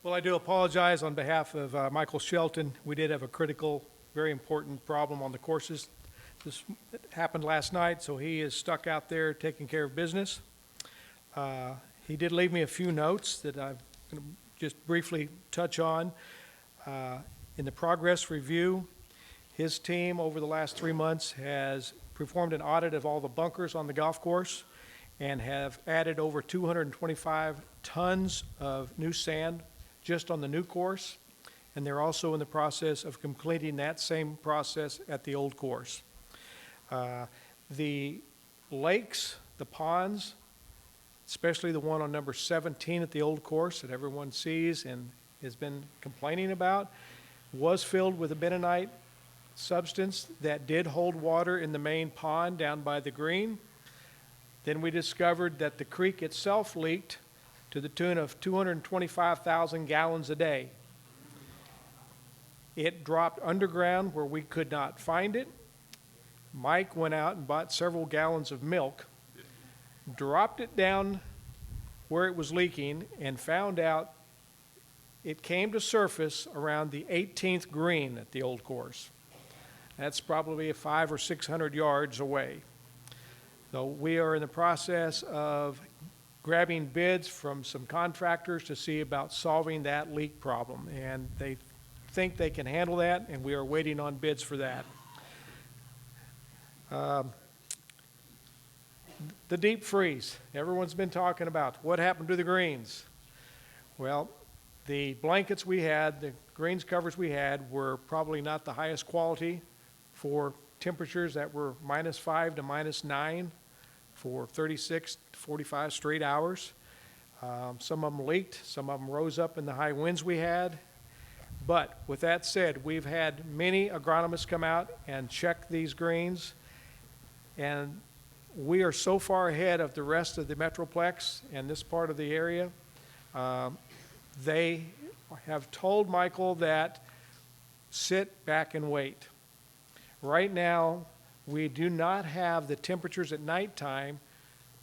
Speaker 7: Well, I do apologize on behalf of Michael Shelton. We did have a critical, very important problem on the courses. This happened last night, so he is stuck out there taking care of business. He did leave me a few notes that I'm going to just briefly touch on. In the progress review, his team over the last 3 months has performed an audit of all the bunkers on the golf course and have added over 225 tons of new sand just on the new course, and they're also in the process of completing that same process at the old course. The lakes the ponds, especially the one on number 17 at the old course that everyone sees and has been complaining about, was filled with a bentonite substance that did hold water in the main pond down by the green. Then we discovered that the creek itself leaked to the tune of 225,000 gallons a day. It dropped underground where we could not find it. Mike went out and bought several gallons of milk, dropped it down where it was leaking, and found out it came to surface around the 18th green at the old course. That's probably 500 or 600 yards away. So we are in the process of grabbing bids from some contractors to see about solving that leak problem, and they think they can handle that, and we are waiting on bids for that. The deep freeze, everyone's been talking about. What happened to the greens? Well, the blankets we had, the greens covers we had, were probably not the highest quality for temperatures that were -5 to -9 for 36 to 45 straight hours. Some of them leaked, some of them rose up in the high winds we had. But with that said, we've had many agronomists come out and check these greens, and we are so far ahead of the rest of the Metroplex and this part of the area. They have told Michael that sit back and wait. Right now, we do not have the temperatures at nighttime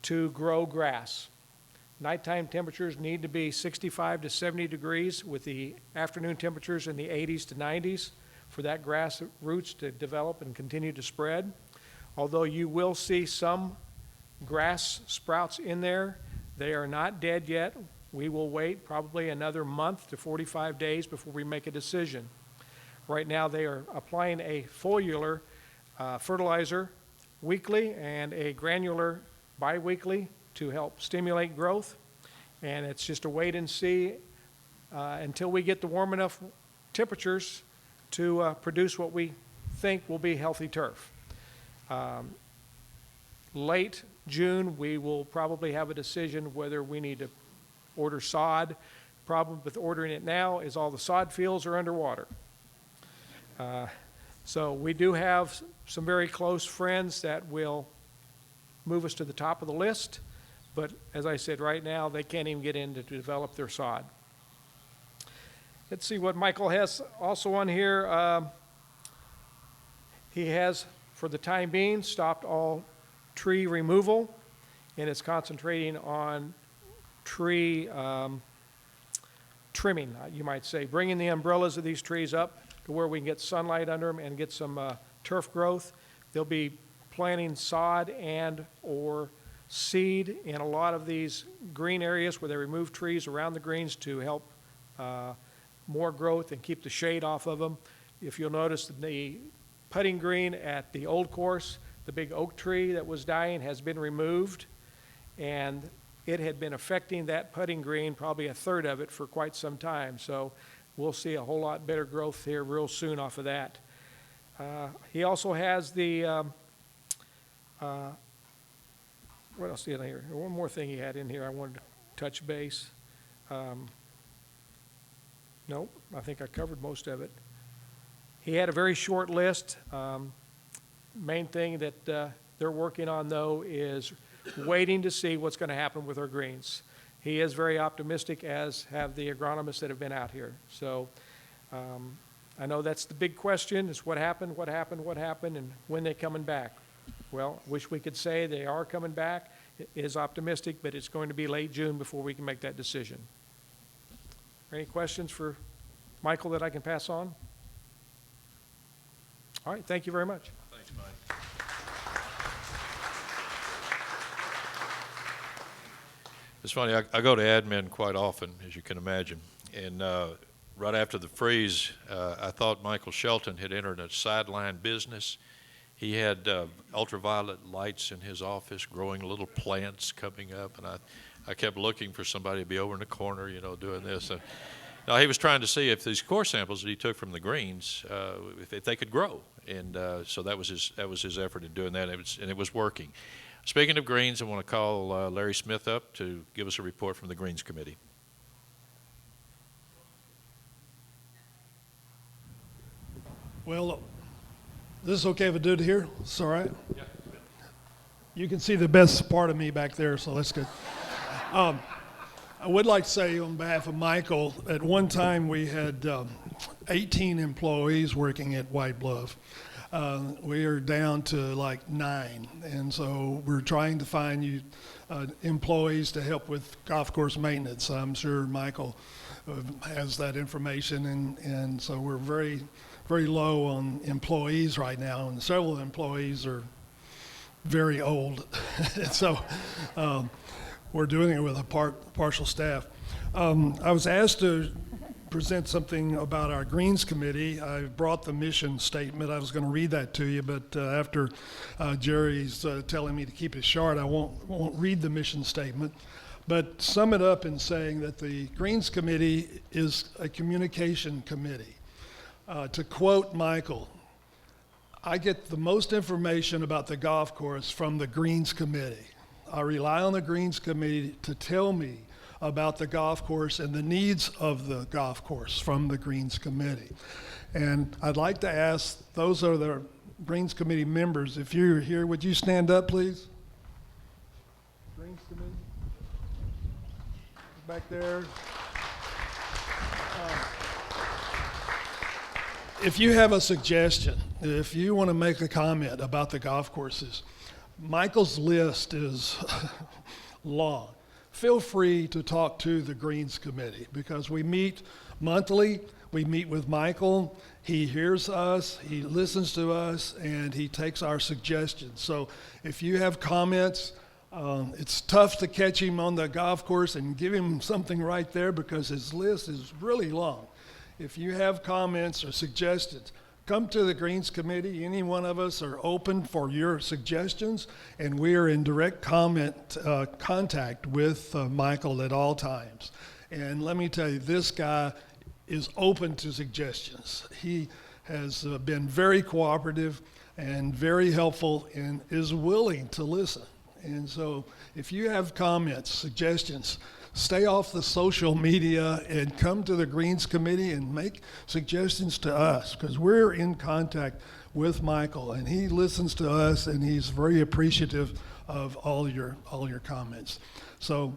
Speaker 7: to grow grass. Nighttime temperatures need to be 65 to 70 degrees with the afternoon temperatures in the 80s to 90s for that grass roots to develop and continue to spread. Although you will see some grass sprouts in there, they are not dead yet. We will wait probably another month to 45 days before we make a decision. Right now, they are applying a foliar fertilizer weekly and a granular biweekly to help stimulate growth. And it's just a wait and see until we get the warm enough temperatures to produce what we think will be healthy turf. Late June, we will probably have a decision whether we need to order sod. Problem with ordering it now is all the sod fields are underwater. So we do have some very close friends that will move us to the top of the list, but as I said, right now, they can't even get in to develop their sod. Let's see what Michael has also on here. He has, for the time being, stopped all tree removal, and is concentrating on tree trimming, you might say, bringing the umbrellas of these trees up to where we can get sunlight under them and get some turf growth. They'll be planting sod and or seed in a lot of these green areas where they remove trees around the greens to help more growth and keep the shade off of them. If you'll notice, the putting green at the old course, the big oak tree that was dying has been removed, and it had been affecting that putting green, probably a third of it, for quite some time. So we'll see a whole lot better growth here real soon off of that. He also has the, what else did I hear? One more thing he had in here I wanted to touch base. Nope, I think I covered most of it. He had a very short list. Main thing that they're working on, though, is waiting to see what's going to happen with our greens. He is very optimistic, as have the agronomists that have been out here. So I know that's the big question, is what happened, and when they're coming back. Well, wish we could say they are coming back. It is optimistic, but it's going to be late June before we can make that decision. Any questions for Michael that I can pass on? All right, thank you very much.
Speaker 1: Thanks, Mike. It's funny, I go to admin quite often, as you can imagine, and right after the freeze, I thought Michael Shelton had entered a sideline business. He had ultraviolet lights in his office, growing little plants coming up, and I kept looking for somebody to be over in the corner, you know, doing this. And now he was trying to see if these core samples that he took from the greens, if they could grow, and so that was his effort in doing that, and it was working. Speaking of Greens, I want to call Larry Smith up to give us a report from the Greens Committee.
Speaker 8: Well, this is okay if I do it here? It's all right? Yeah. You can see the best part of me back there, so that's good. I would like to say on behalf of Michael, at one time we had 18 employees working at White Bluff. We are down to like 9, and so we're trying to find you employees to help with golf course maintenance. I'm sure Michael has that information, and so we're very low on employees right now, and several employees are very old. So we're doing it with a partial staff. I was asked to present something about our Greens Committee. I brought the mission statement. I was going to read that to you, but after Jerry's telling me to keep it short, I won't read the mission statement, but sum it up in saying that the Greens Committee is a communication committee. To quote Michael, I get the most information about the golf course from the Greens Committee. I rely on the Greens Committee to tell me about the golf course and the needs of the golf course from the Greens Committee. And I'd like to ask, those are the Greens Committee members, if you're here, would you stand up, please? Greens Committee? Back there. If you have a suggestion, if you want to make a comment about the golf courses, Michael's list is long. Feel free to talk to the Greens Committee because we meet monthly. We meet with Michael. He hears us, he listens to us, and he takes our suggestions. So if you have comments, it's tough to catch him on the golf course and give him something right there because his list is really long. If you have comments or suggestions, come to the Greens Committee. Any one of us are open for your suggestions, and we are in direct contact with Michael at all times. And let me tell you, this guy is open to suggestions. He has been very cooperative and very helpful and is willing to listen. And so if you have comments, suggestions, stay off the social media and come to the Greens Committee and make suggestions to us because we're in contact with Michael and he listens to us and he's very appreciative of all your comments. So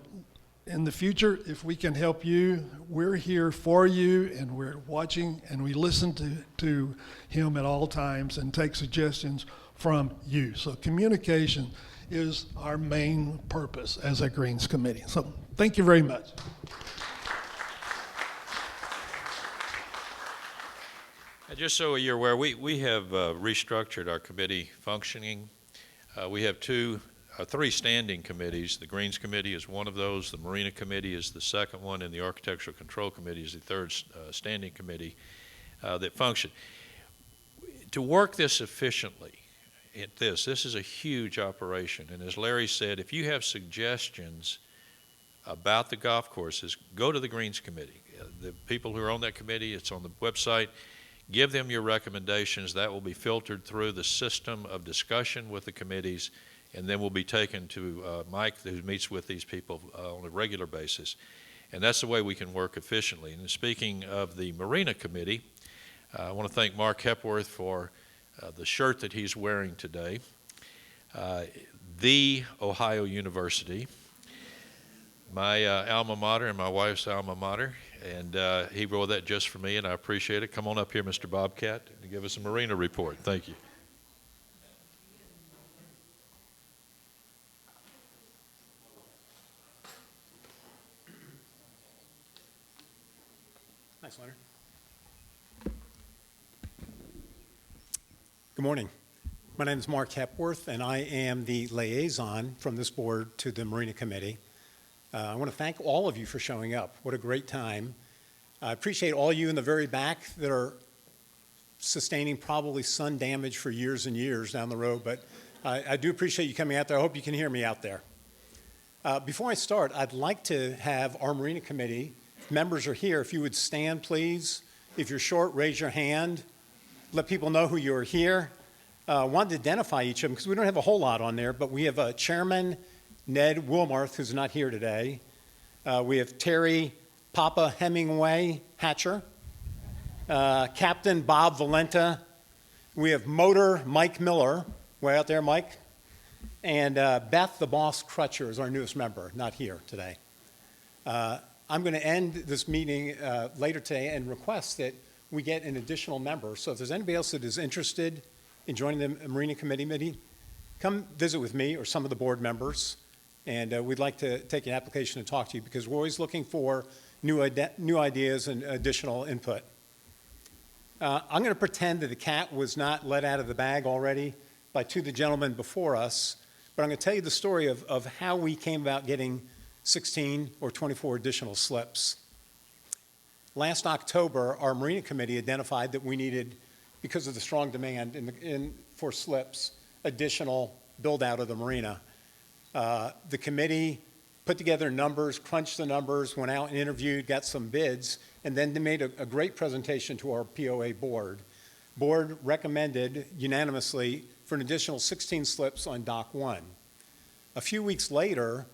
Speaker 8: in the future, if we can help you, we're here for you and we're watching and we listen to him at all times and take suggestions from you. So communication is our main purpose as a Greens Committee. So thank you very much.
Speaker 1: And just so you're aware, we have restructured our committee functioning. We have three standing committees. The Greens Committee is one of those, the Marina Committee is the second one, and the Architectural Control Committee is the third standing committee that function. To work this efficiently, this is a huge operation, and as Larry said, if you have suggestions about the golf courses, go to the Greens Committee. The people who are on that committee, it's on the website, give them your recommendations. That will be filtered through the system of discussion with the committees, and then will be taken to Mike, who meets with these people on a regular basis. And that's the way we can work efficiently. And speaking of the Marina Committee, I want to thank Mark Hepworth for the shirt that he's wearing today. The Ohio University, my alma mater and my wife's alma mater, and he wore that just for me, and I appreciate it. Come on up here, Mr. Bobcat, and give us a Marina report. Thank you.
Speaker 9: Thanks, Leonard. Good morning. My name is Mark Hepworth, and I am the liaison from this board to the Marina Committee. I want to thank all of you for showing up. What a great time. I appreciate all you in the very back that are sustaining probably sun damage for years and years down the road, but I do appreciate you coming out there. I hope you can hear me out there. Before I start, I'd like to have our Marina Committee members are here. If you would stand, please. If you're short, raise your hand. Let people know who you're here. Wanted to identify each of them because we don't have a whole lot on there, but we have Chairman Ned Wilmarth, who's not here today. We have Terry Papa Hemingway Hatcher, Captain Bob Valenta. We have Motor Mike Miller, way out there, Mike. And Beth the Boss Crutcher is our newest member, not here today. I'm going to end this meeting later today and request that we get an additional member. So if there's anybody else that is interested in joining the Marina Committee meeting, come visit with me or some of the board members. And we'd like to take an application and talk to you because we're always looking for new ideas and additional input. I'm going to pretend that the cat was not let out of the bag already by two of the gentlemen before us, but I'm going to tell you the story of how we came about getting 16 or 24 additional slips. Last October, our Marina Committee identified that we needed, because of the strong demand for slips, additional build-out of the marina. The committee put together numbers, crunched the numbers, went out and interviewed, got some bids, and then they made a great presentation to our POA board. Board recommended unanimously for an additional 16 slips on Dock 1. A few weeks later,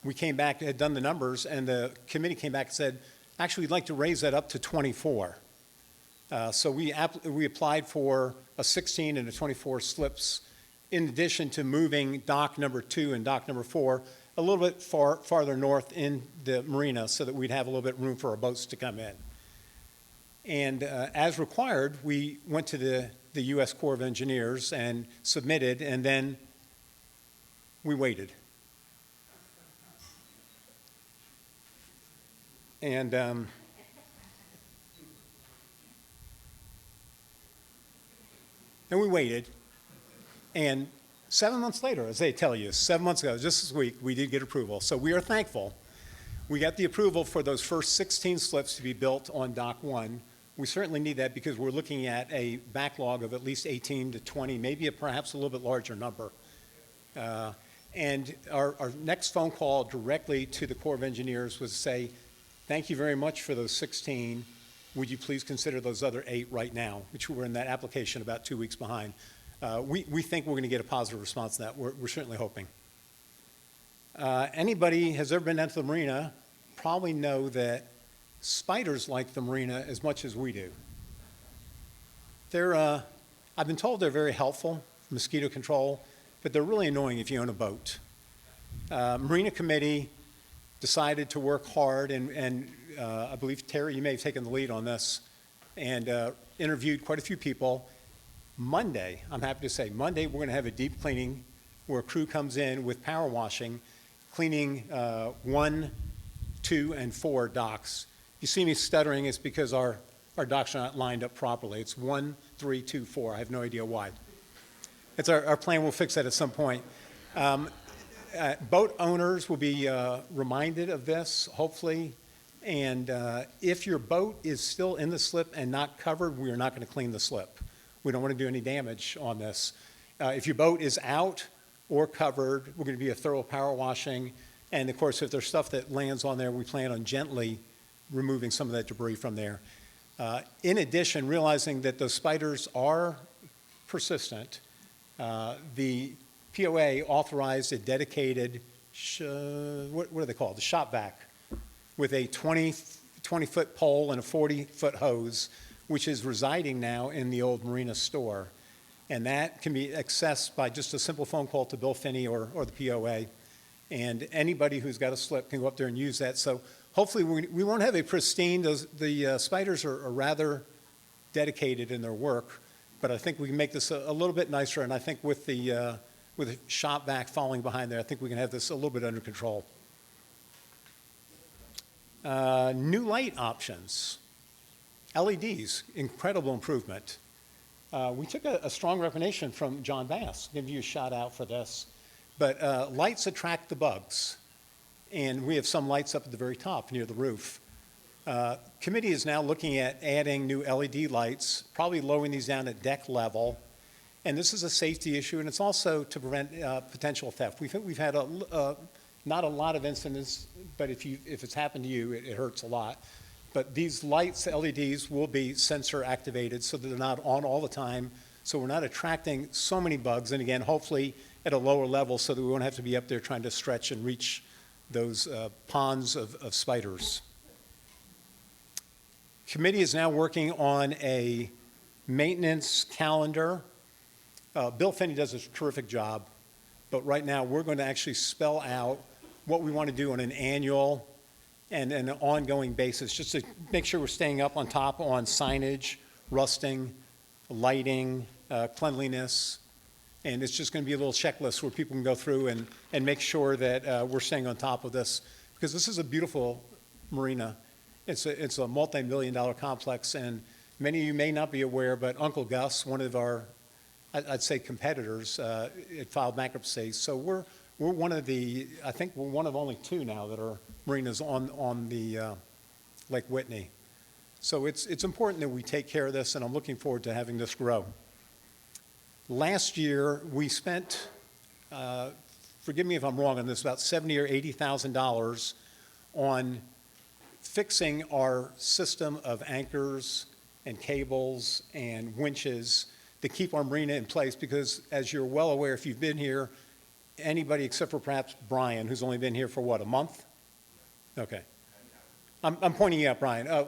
Speaker 9: we came back, had done the numbers, and the committee came back and said, actually, we'd like to raise that up to 24. So we applied for a 16 and a 24 slips in addition to moving dock number 2 and dock number 4 a little bit farther north in the marina so that we'd have a little bit room for our boats to come in. And as required, we went to the U.S. Corps of Engineers and submitted, and then we waited. And we waited, and 7 months later, as they tell you, 7 months ago, just this week, we did get approval. So we are thankful. We got the approval for those first 16 slips to be built on Dock 1. We certainly need that because we're looking at a backlog of at least 18 to 20, maybe perhaps a little bit larger number. And our next phone call directly to the Corps of Engineers was to say, thank you very much for those 16. Would you please consider those other 8 right now, which were in that application about 2 weeks behind. We think we're going to get a positive response to that. We're certainly hoping. Anybody has ever been down to the marina probably know that spiders like the marina as much as we do. I've been told they're very helpful, mosquito control, but they're really annoying if you own a boat. Marina Committee decided to work hard, and I believe, Terry, you may have taken the lead on this, and interviewed quite a few people. Monday, I'm happy to say, Monday we're going to have a deep cleaning where a crew comes in with power washing, cleaning 1, 2, and 4 docks. You see me stuttering, it's because our docks are not lined up properly. It's 1, 3, 2, 4. I have no idea why. It's our plan. We'll fix that at some point. Boat owners will be reminded of this, hopefully. And if your boat is still in the slip and not covered, we are not going to clean the slip. We don't want to do any damage on this. If your boat is out or covered, we're going to do a thorough power washing. And of course, if there's stuff that lands on there, we plan on gently removing some of that debris from there. In addition, realizing that those spiders are persistent, the POA authorized a dedicated, what are they called? The shop vac with a 20-foot pole and a 40-foot hose, which is residing now in the old marina store. And that can be accessed by just a simple phone call to Bill Finney or the POA. And anybody who's got a slip can go up there and use that. So hopefully we won't have a pristine, the spiders are rather dedicated in their work, but I think we can make this a little bit nicer. And I think with the shop vac falling behind there, I think we can have this a little bit under control. New light options. LEDs, incredible improvement. We took a strong recommendation from John Bass. I'll give you a shout out for this. But lights attract the bugs. And we have some lights up at the very top near the roof. Committee is now looking at adding new LED lights, probably lowering these down at deck level. And this is a safety issue, and it's also to prevent potential theft. We've had not a lot of incidents, but if it's happened to you, it hurts a lot. But these lights, LEDs, will be sensor activated so that they're not on all the time, So we're not attracting so many bugs, and again, hopefully at a lower level so that we won't have to be up there trying to stretch and reach those ponds of spiders. Committee is now working on a maintenance calendar. Bill Finney does a terrific job, but right now we're going to actually spell out what we want to do on an annual and an ongoing basis, just to make sure we're staying up on top on signage, rusting, lighting, cleanliness, and it's just going to be a little checklist where people can go through and make sure that we're staying on top of this, because this is a beautiful marina. It's a multi-million-dollar complex, and many of you may not be aware, but Uncle Gus, one of our, I'd say, competitors, it filed bankruptcy. So we're one of the, I think we're one of only two now that are marinas on the Lake Whitney. So it's important that we take care of this, and I'm looking forward to having this grow. Last year, we spent, forgive me if I'm wrong on this, about $70,000 or $80,000 on fixing our system of anchors and cables and winches to keep our marina in place, because as you're well aware, if you've been here, anybody except for perhaps Brian, who's only been here for what, a month? Okay. I'm pointing out Brian.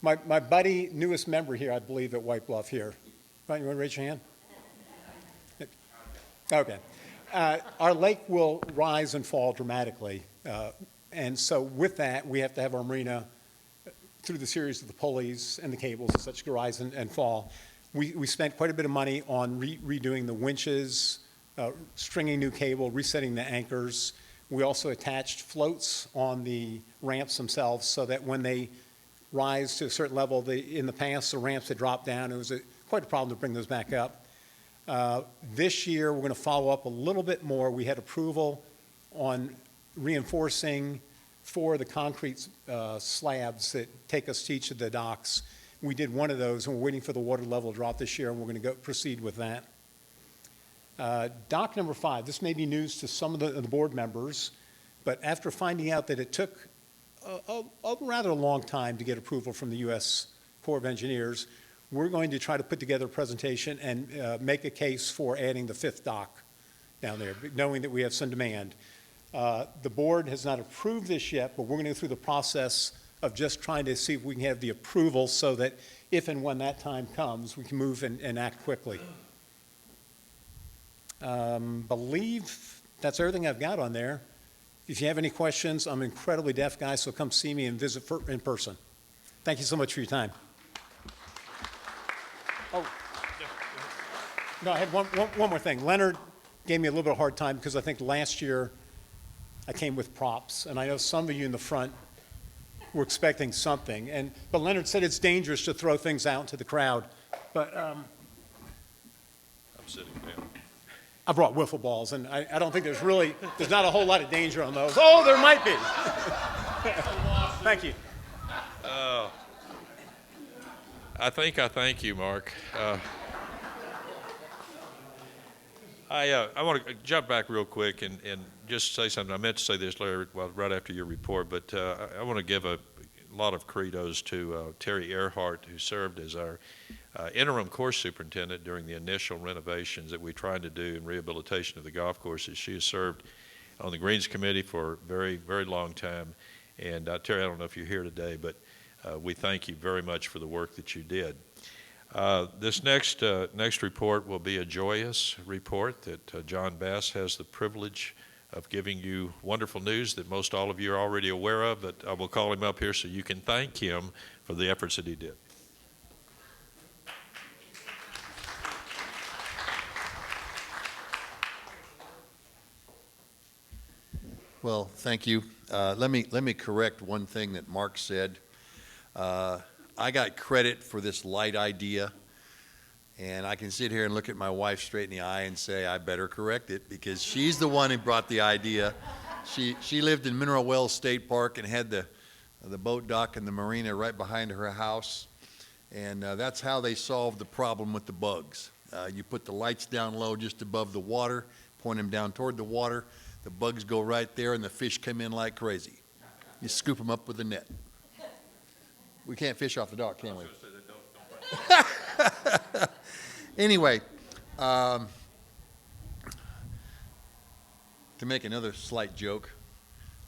Speaker 9: My buddy, newest member here, I believe, at White Bluff here. Brian, you want to raise your hand? Okay. Our lake will rise and fall dramatically. And so with that, we have to have our marina, through the series of the pulleys and the cables and such, rise and fall. We spent quite a bit of money on redoing the winches, stringing new cable, resetting the anchors. We also attached floats on the ramps themselves so that when they rise to a certain level, in the past, the ramps had dropped down. It was quite a problem to bring those back up. This year, we're going to follow up a little bit more. We had approval on reinforcing 4 of the concrete slabs that take us to each of the docks. We did one of those, and we're waiting for the water level to drop this year, and we're going to proceed with that. Dock number 5, this may be news to some of the board members, but after finding out that it took a rather long time to get approval from the U.S. Corps of Engineers, we're going to try to put together a presentation and make a case for adding the 5th dock down there, knowing that we have some demand. The board has not approved this yet, but we're going to go through the process of just trying to see if we can have the approval so that if and when that time comes, we can move and act quickly. Believe that's everything I've got on there. If you have any questions, I'm an incredibly deaf guy, so come see me and visit in person. Thank you so much for your time. Oh, no, I had one more thing. Leonard gave me a little bit of a hard time because I think last year I came with props, and I know some of you in the front were expecting something. But Leonard said it's dangerous to throw things out into the crowd. But
Speaker 1: I'm sitting down.
Speaker 9: I brought wiffle balls, and I don't think there's not a whole lot of danger on those. Oh, there might be. Thank you.
Speaker 1: I thank you, Mark. I want to jump back real quick and just say something. I meant to say this later, right after your report, but I want to give a lot of credos to Terry Earhart, who served as our interim course superintendent during the initial renovations that we tried to do in rehabilitation of the golf courses. She has served on the Greens Committee for a very, very long time. And Terry, I don't know if you're here today, but we thank you very much for the work that you did. This next report will be a joyous report that John Bass has the privilege of giving you wonderful news that most all of you are already aware of, but I will call him up here so you can thank him for the efforts that he did.
Speaker 2: Well, thank you. Let me correct one thing that Mark said. I got credit for this light idea, and I can sit here and look at my wife straight in the eye and say I better correct it because she's the one who brought the idea. She lived in Mineral Wells State Park and had the boat dock and the marina right behind her house, and that's how they solved the problem with the bugs. You put the lights down low just above the water, point them down toward the water. The bugs go right there, and the fish come in like crazy. You scoop them up with a net. We can't fish off the dock, can we? Anyway, to make another slight joke,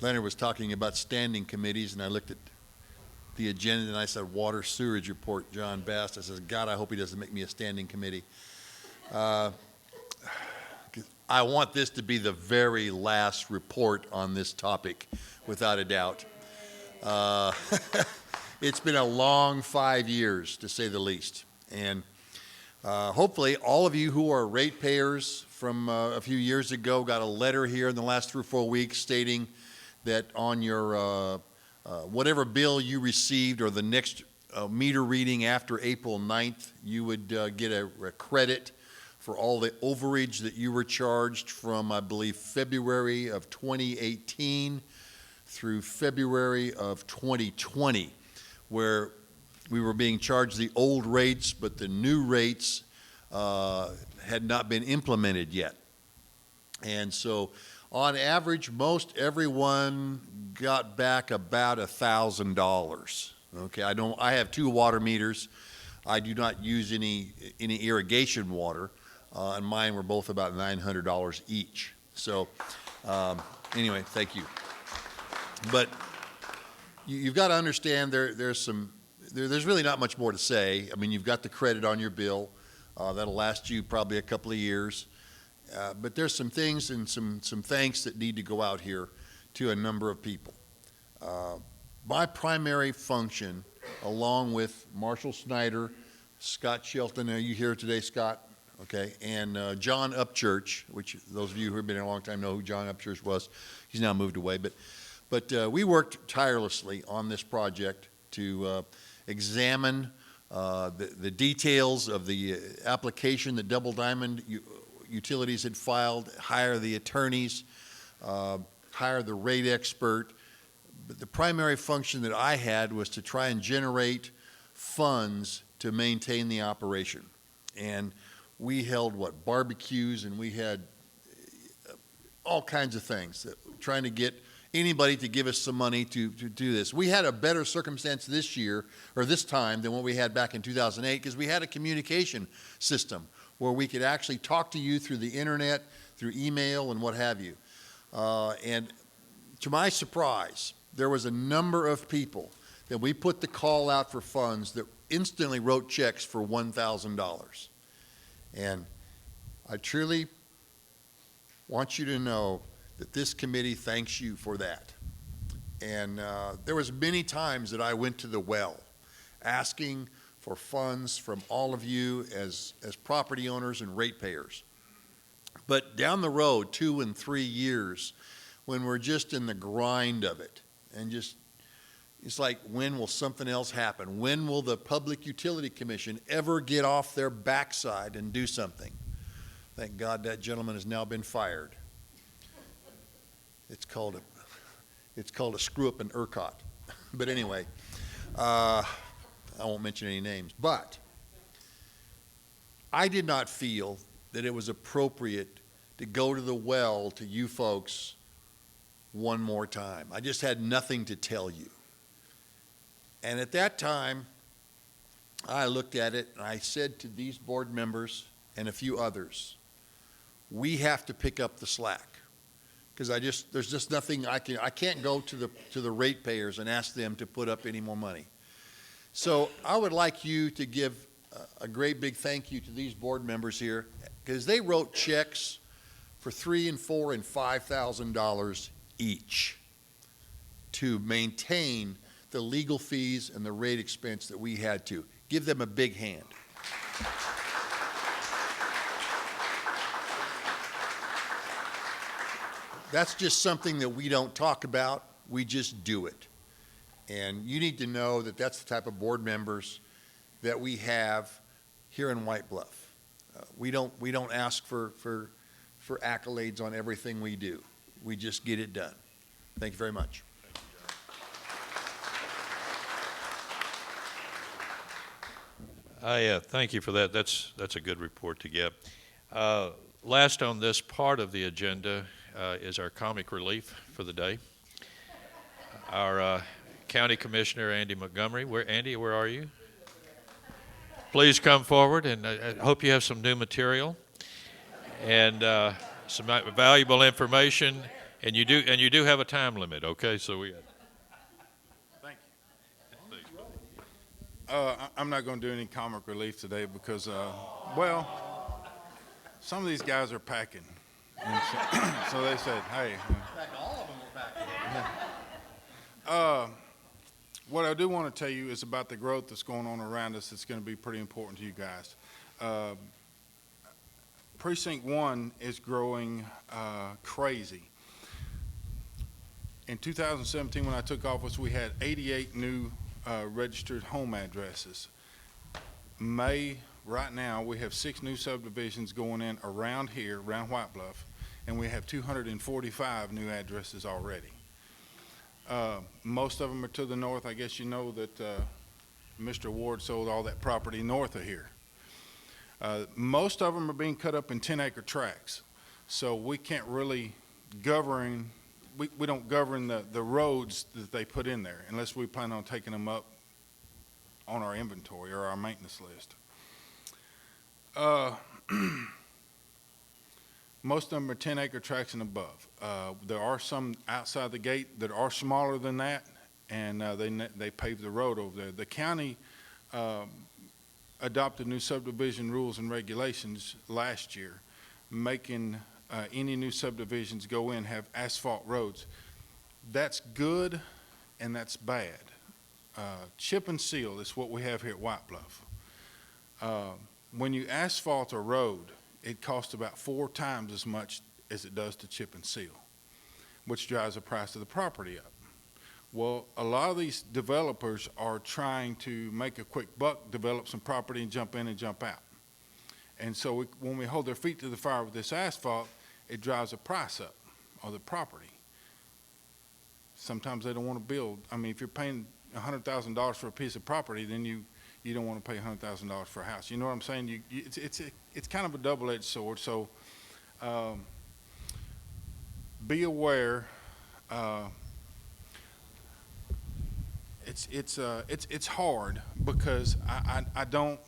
Speaker 2: Leonard was talking about standing committees, and I looked at the agenda and I said, Water Sewerage Report, John Bass. I said, God, I hope he doesn't make me a standing committee. I want this to be the very last report on this topic, without a doubt. It's been a long 5 years, to say the least. And hopefully all of you who are ratepayers from a few years ago got a letter here in the last 3 or 4 weeks stating that on your whatever bill you received or the next meter reading after April 9th, you would get a credit for all the overage that you were charged from, I believe, February of 2018 through February of 2020, where we were being charged the old rates, but the new rates had not been implemented yet. And so on average, most everyone got back about $1,000. Okay, I have 2 water meters. I do not use any irrigation water, and mine were both about $900 each. So anyway, thank you. But you've got to understand there's really not much more to say. I mean, you've got the credit on your bill. That'll last you probably a couple of years. But there's some things and some thanks that need to go out here to a number of people. My primary function, along with Marshall Snyder, Scott Shelton, are you here today, Scott? Okay, and John Upchurch, which those of you who have been here a long time know who John Upchurch was. He's now moved away, but we worked tirelessly on this project to examine the details of the application that Double Diamond Utilities had filed, hire the attorneys, hire the rate expert. But the primary function that I had was to try and generate funds to maintain the operation. And we held, barbecues, and we had all kinds of things, trying to get anybody to give us some money to do this. We had a better circumstance this year, or this time, than what we had back in 2008, because we had a communication system where we could actually talk to you through the internet, through email, and what have you. And to my surprise, there was a number of people that we put the call out for funds that instantly wrote checks for $1,000. And I truly want you to know that this committee thanks you for that. And there was many times that I went to the well asking for funds from all of you as property owners and ratepayers. But down the road, 2 and 3 years, when we're just in the grind of it, and just, it's like, when will something else happen? When will the Public Utility Commission ever get off their backside and do something? Thank God that gentleman has now been fired. It's called a screw up in ERCOT. But anyway, I won't mention any names. But I did not feel that it was appropriate to go to the well to you folks one more time. I just had nothing to tell you. And at that time, I looked at it and I said to these board members and a few others, we have to pick up the slack. Because there's just nothing I can't go to the ratepayers and ask them to put up any more money. So I would like you to give a great big thank you to these board members here, because they wrote checks for $3,000 and $4,000 and $5,000 each to maintain the legal fees and the rate expense that we had to. Give them a big hand. That's just something that we don't talk about, we just do it. And you need to know that that's the type of board members that we have here in White Bluff. We don't ask for accolades on everything we do. We just get it done. Thank you very much.
Speaker 1: Thank you for that. That's a good report to get. Last on this part of the agenda is our comic relief for the day. Our County Commissioner, Andy Montgomery. Andy, where are you? please come forward, and I hope you have some new material and some valuable information. And you do have a time limit, okay? So we.
Speaker 10: Thank you. I'm not going to do any comic relief today because, well, some of these guys are packing. And so they said, hey.
Speaker 2: All of them were back.
Speaker 10: What I do want to tell you is about the growth that's going on around us that's going to be pretty important to you guys. Precinct 1 is growing crazy. In 2017, when I took office, we had 88 new registered home addresses. Right now, we have 6 new subdivisions going in around here, around White Bluff, and we have 245 new addresses already. Most of them are to the north. I guess you know that Mr. Ward sold all that property north of here. Most of them are being cut up in 10-acre tracts, so we can't really govern. We don't govern the roads that they put in there unless we plan on taking them up on our inventory or our maintenance list. Most of them are 10-acre tracts and above. There are some outside the gate that are smaller than that, and they paved the road over there. The county adopted new subdivision rules and regulations last year, making any new subdivisions go in have asphalt roads. That's good and that's bad. Chip and seal is what we have here at White Bluff. When you asphalt a road, it costs about 4 times as much as it does to chip and seal, which drives the price of the property up. Well, a lot of these developers are trying to make a quick buck, develop some property and jump in and jump out. And so when we hold their feet to the fire with this asphalt, it drives the price up of the property. Sometimes they don't want to build. I mean, if you're paying $100,000 for a piece of property, then you don't want to pay $100,000 for a house. You know what I'm saying? It's kind of a double-edged sword. So be aware. It's hard because I don't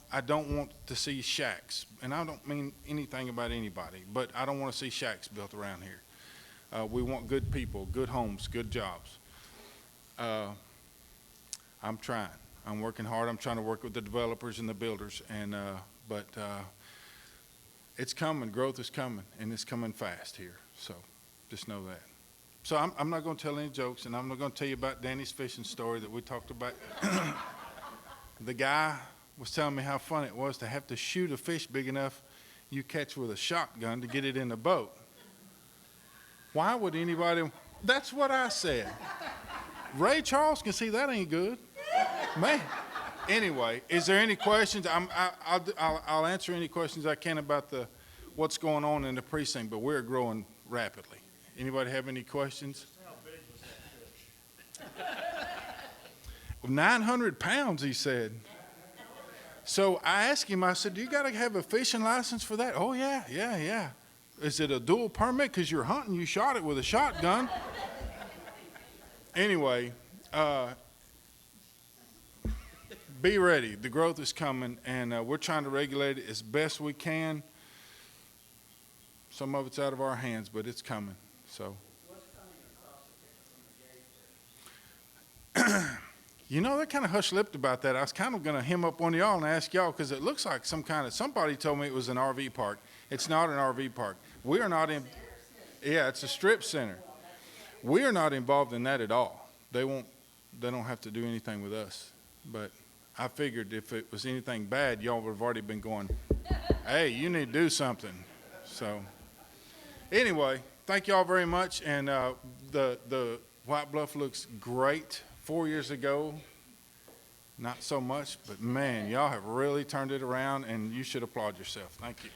Speaker 10: want to see shacks, and I don't mean anything about anybody, but I don't want to see shacks built around here. We want good people, good homes, good jobs. I'm trying. I'm working hard. I'm trying to work with the developers and the builders, but it's coming. Growth is coming, and it's coming fast here. So just know that. So I'm not going to tell any jokes, and I'm not going to tell you about Danny's fishing story that we talked about. The guy was telling me how fun it was to have to shoot a fish big enough you catch with a shotgun to get it in the boat. Why would anybody? That's what I said. Ray Charles can see that ain't good. Man. Anyway, is there any questions? I'll answer any questions I can about what's going on in the precinct, but we're growing rapidly. Anybody have any questions? How big was that fish? 900 pounds, he said. So I asked him, I said, do you got to have a fishing license for that? Oh, yeah. Is it a dual permit? Because you're hunting, you shot it with a shotgun. Anyway, be ready. The growth is coming, and we're trying to regulate it as best we can. Some of it's out of our hands, but it's coming. So, you know, they're kind of hush-lipped about that. I was kind of going to hem up on y'all and ask y'all, because it looks like somebody told me it was an RV park. It's not an RV park. We are not in, it's a strip center. We are not involved in that at all. They don't have to do anything with us. But I figured if it was anything bad, y'all would have already been going, hey, you need to do something. So, anyway. Thank you all very much, and the White Bluff looks great. 4 years ago, not so much, but man, y'all have really turned it around, and you should applaud yourself. Thank you.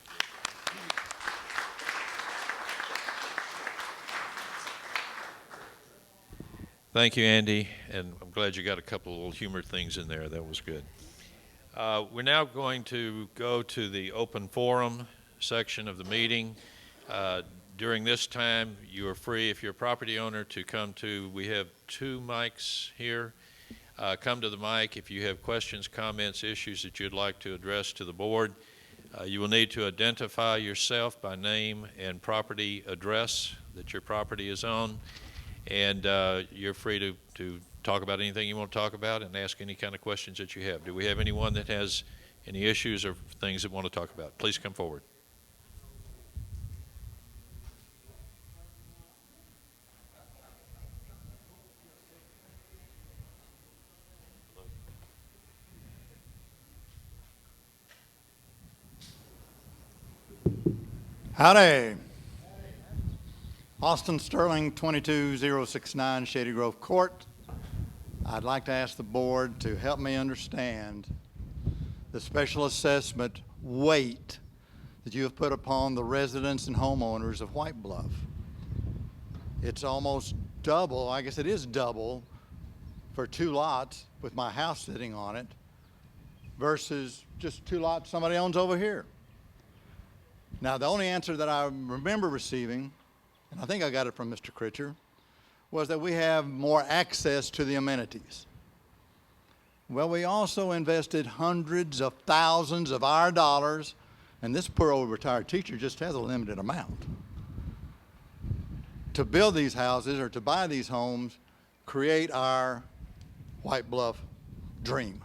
Speaker 1: Thank you, Andy, and I'm glad you got a couple of little humor things in there. That was good. We're now going to go to the open forum section of the meeting. During this time, you are free, if you're a property owner, to come to, we have 2 mics here. come to the mic if you have questions, comments, issues that you'd like to address to the board. You will need to identify yourself by name and property address that your property is on, and you're free to talk about anything you want to talk about and ask any kind of questions that you have. Do we have anyone that has any issues or things that want to talk about? Please come forward.
Speaker 11: Howdy. Austin Sterling, 22069 Shady Grove Court. I'd like to ask the board to help me understand the special assessment weight that you have put upon the residents and homeowners of White Bluff. It's almost double, I guess it is double, for 2 lots with my house sitting on it versus just 2 lots somebody owns over here. Now, the only answer that I remember receiving, and I think I got it from Mr. Pritchard, was that we have more access to the amenities. Well, we also invested hundreds of thousands of our dollars, and this poor old retired teacher just has a limited amount, to build these houses or to buy these homes, create our White Bluff dream.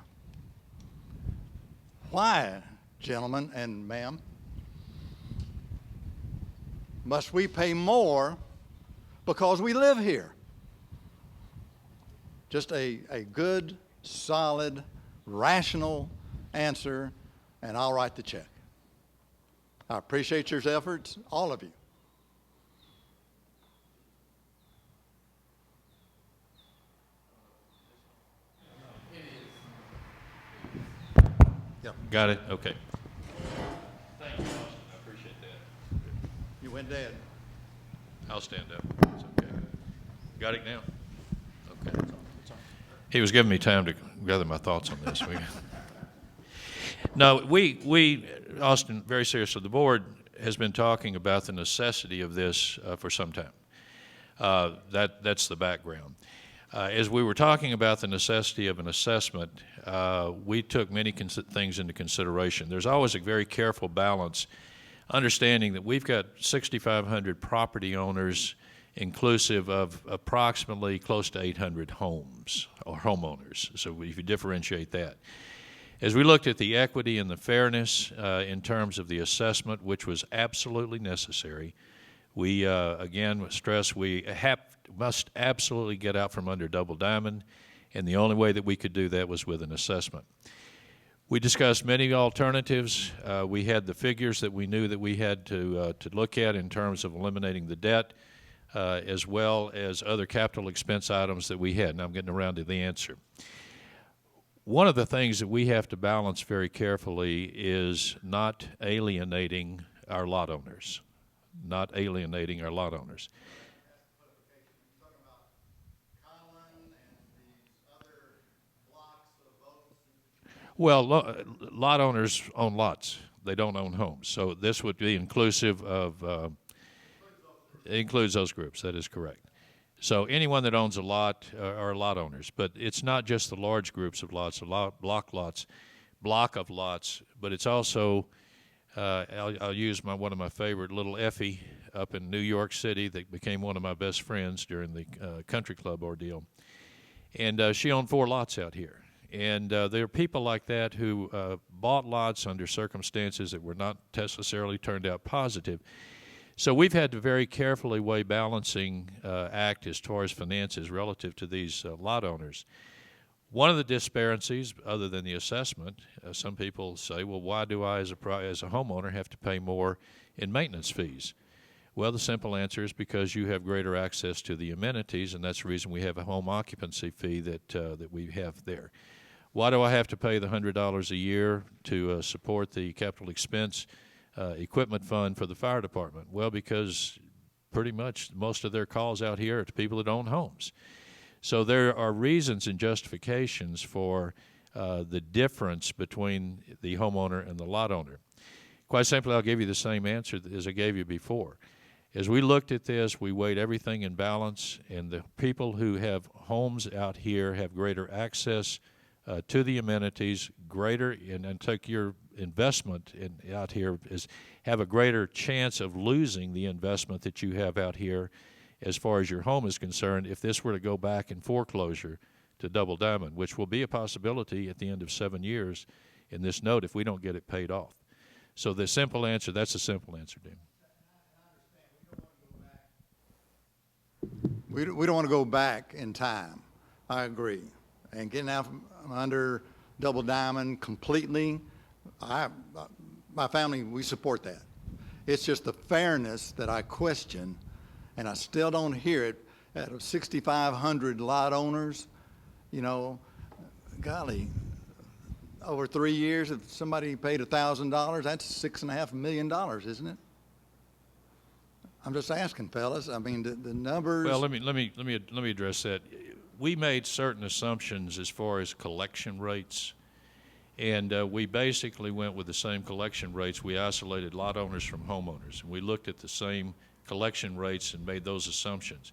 Speaker 11: Why, gentlemen and ma'am, must we pay more because we live here? Just a good, solid, rational answer, and I'll write the check. I appreciate your efforts, all of you.
Speaker 1: Got it? Okay. Thank you, Austin. I appreciate that.
Speaker 11: You went dead.
Speaker 1: I'll stand up. It's okay. Got it now? Okay. He was giving me time to gather my thoughts on this. No, we, Austin, very seriously, the board has been talking about the necessity of this for some time. That's the background. As we were talking about the necessity of an assessment, we took many things into consideration. There's always a very careful balance, understanding that we've got 6,500 property owners, inclusive of approximately close to 800 homes or homeowners. So if you differentiate that. As we looked at the equity and the fairness in terms of the assessment, which was absolutely necessary, we again stress we must absolutely get out from under double diamond, and the only way that we could do that was with an assessment. We discussed many alternatives. We had the figures that we knew that we had to look at in terms of eliminating the debt, as well as other capital expense items that we had. And I'm getting around to the answer. One of the things that we have to balance very carefully is not alienating our lot owners. Not alienating our lot owners. Well, lot owners own lots. They don't own homes. So this would be inclusive of, includes those groups. That is correct. So anyone that owns a lot are lot owners. But it's not just the large groups of lots, block of lots, but it's also, I'll use one of my favorite, little Effie up in New York City that became one of my best friends during the country club ordeal. And she owned 4 lots out here. And there are people like that who bought lots under circumstances that were not necessarily turned out positive. So we've had to very carefully weigh balancing act as far as finances relative to these lot owners. One of the disparities, other than the assessment, some people say, well, why do I as a homeowner have to pay more in maintenance fees? Well, the simple answer is because you have greater access to the amenities, and that's the reason we have a home occupancy fee that we have there. Why do I have to pay the $100 a year to support the capital expense equipment fund for the fire department? Well, because pretty much most of their calls out here are to people that own homes. So there are reasons and justifications for the difference between the homeowner and the lot owner. Quite simply, I'll give you the same answer as I gave you before. As we looked at this, we weighed everything in balance, and the people who have homes out here have greater access to the amenities, greater, and take your investment out here, have a greater chance of losing the investment that you have out here as far as your home is concerned if this were to go back in foreclosure to Double Diamond, which will be a possibility at the end of 7 years in this note if we don't get it paid off. So the simple answer, that's a simple answer, Dean.
Speaker 11: We don't want to go back in time. I agree. And getting out from under Double Diamond completely, my family, we support that. It's just the fairness that I question, and I still don't hear it. Out of 6,500 lot owners, you know, golly, over 3 years, if somebody paid $1,000, that's $6.5 million, isn't it? I'm just asking, fellas. I mean, the numbers.
Speaker 1: Well, let me address that. We made certain assumptions as far as collection rates, and we basically went with the same collection rates. We isolated lot owners from homeowners, and we looked at the same collection rates and made those assumptions.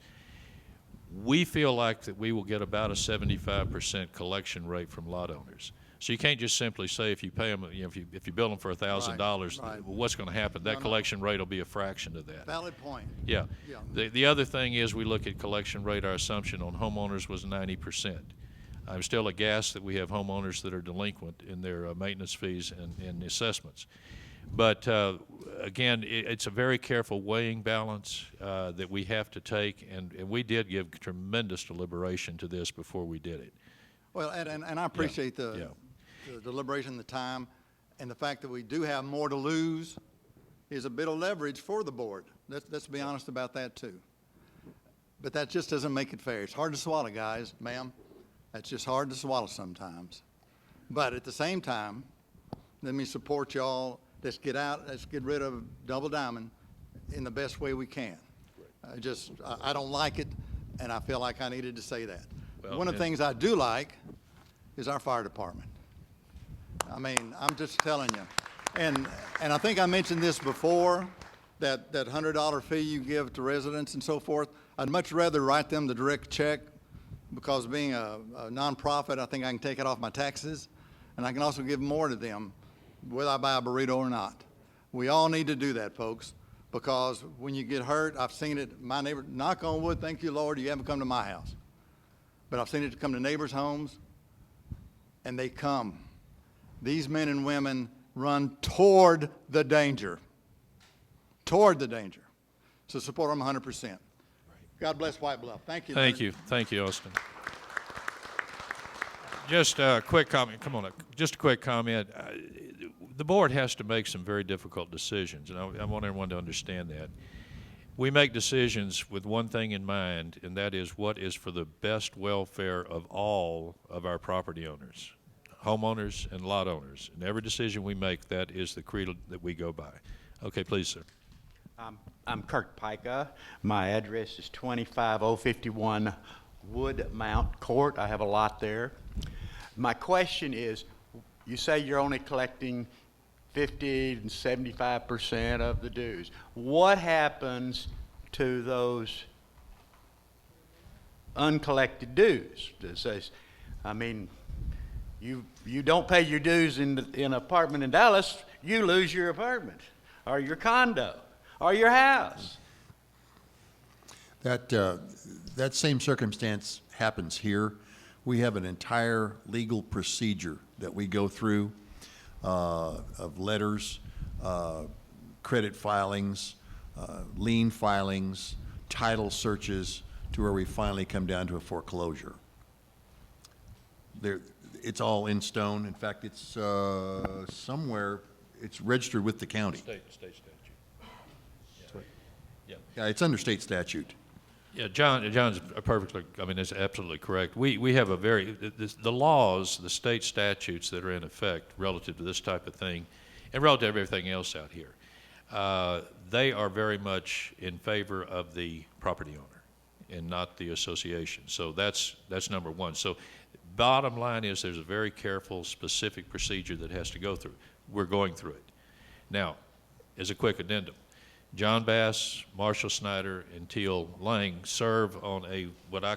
Speaker 1: We feel like that we will get about a 75% collection rate from lot owners. So you can't just simply say if you pay them, you know, if you bill them for $1,000,
Speaker 11: Right.
Speaker 1: well, what's going to happen? That collection rate will be a fraction of that.
Speaker 11: Valid point.
Speaker 1: Yeah.
Speaker 11: Yeah.
Speaker 1: The other thing is we look at collection rate. Our assumption on homeowners was 90%. I'm still aghast that we have homeowners that are delinquent in their maintenance fees and assessments. But again, it's a very careful weighing balance that we have to take, and we did give tremendous deliberation to this before we did it.
Speaker 11: Well, and I appreciate the deliberation, the time, and the fact that we do have more to lose is a bit of leverage for the board. Let's be honest about that too. But that just doesn't make it fair. It's hard to swallow, guys, ma'am. That's just hard to swallow sometimes. But at the same time, let me support y'all. Let's get rid of Double Diamond in the best way we can. I don't like it, and I feel like I needed to say that.
Speaker 1: Well,
Speaker 11: one of the things I do like is our fire department. I mean, I'm just telling you. And I think I mentioned this before, that $100 fee you give to residents and so forth. I'd much rather write them the direct check, because being a nonprofit, I think I can take it off my taxes, and I can also give more to them, whether I buy a burrito or not. We all need to do that, folks, because when you get hurt, I've seen it, my neighbor, knock on wood, thank you, Lord, you haven't come to my house. But I've seen it come to neighbors' homes, and they come. These men and women run toward the danger. Toward the danger. So support them 100%. God bless White Bluff. Thank you.
Speaker 1: Thank
Speaker 11: Leonard.
Speaker 1: you. Thank you, Austin. Just a quick comment. Come on up. Just a quick comment. The board has to make some very difficult decisions, and I want everyone to understand that. We make decisions with one thing in mind, and that is what is for the best welfare of all of our property owners, homeowners and lot owners. And every decision we make, that is the credo that we go by. Okay, please, sir.
Speaker 12: I'm Kirk Pica. My address is 25051 Woodmount Court. I have a lot there. My question is, you say you're only collecting 50 and 75% of the dues. What happens to those uncollected dues? I mean, you don't pay your dues in an apartment in Dallas, you lose your apartment or your condo or your house.
Speaker 2: That same circumstance happens here. We have an entire legal procedure that we go through of letters, credit filings, lien filings, title searches, to where we finally come down to a foreclosure. It's all in stone. In fact, it's somewhere, it's registered with the county.
Speaker 1: State statute.
Speaker 2: Yeah, it's under state statute.
Speaker 1: Yeah, John's perfectly, I mean, it's absolutely correct. We have a very, the laws, the state statutes that are in effect relative to this type of thing, and relative to everything else out here, they are very much in favor of the property owner and not the association. So that's number one. So bottom line is there's a very careful, specific procedure that has to go through. We're going through it. Now, as a quick addendum, John Bass, Marshall Snyder, and Teal Lang serve on what I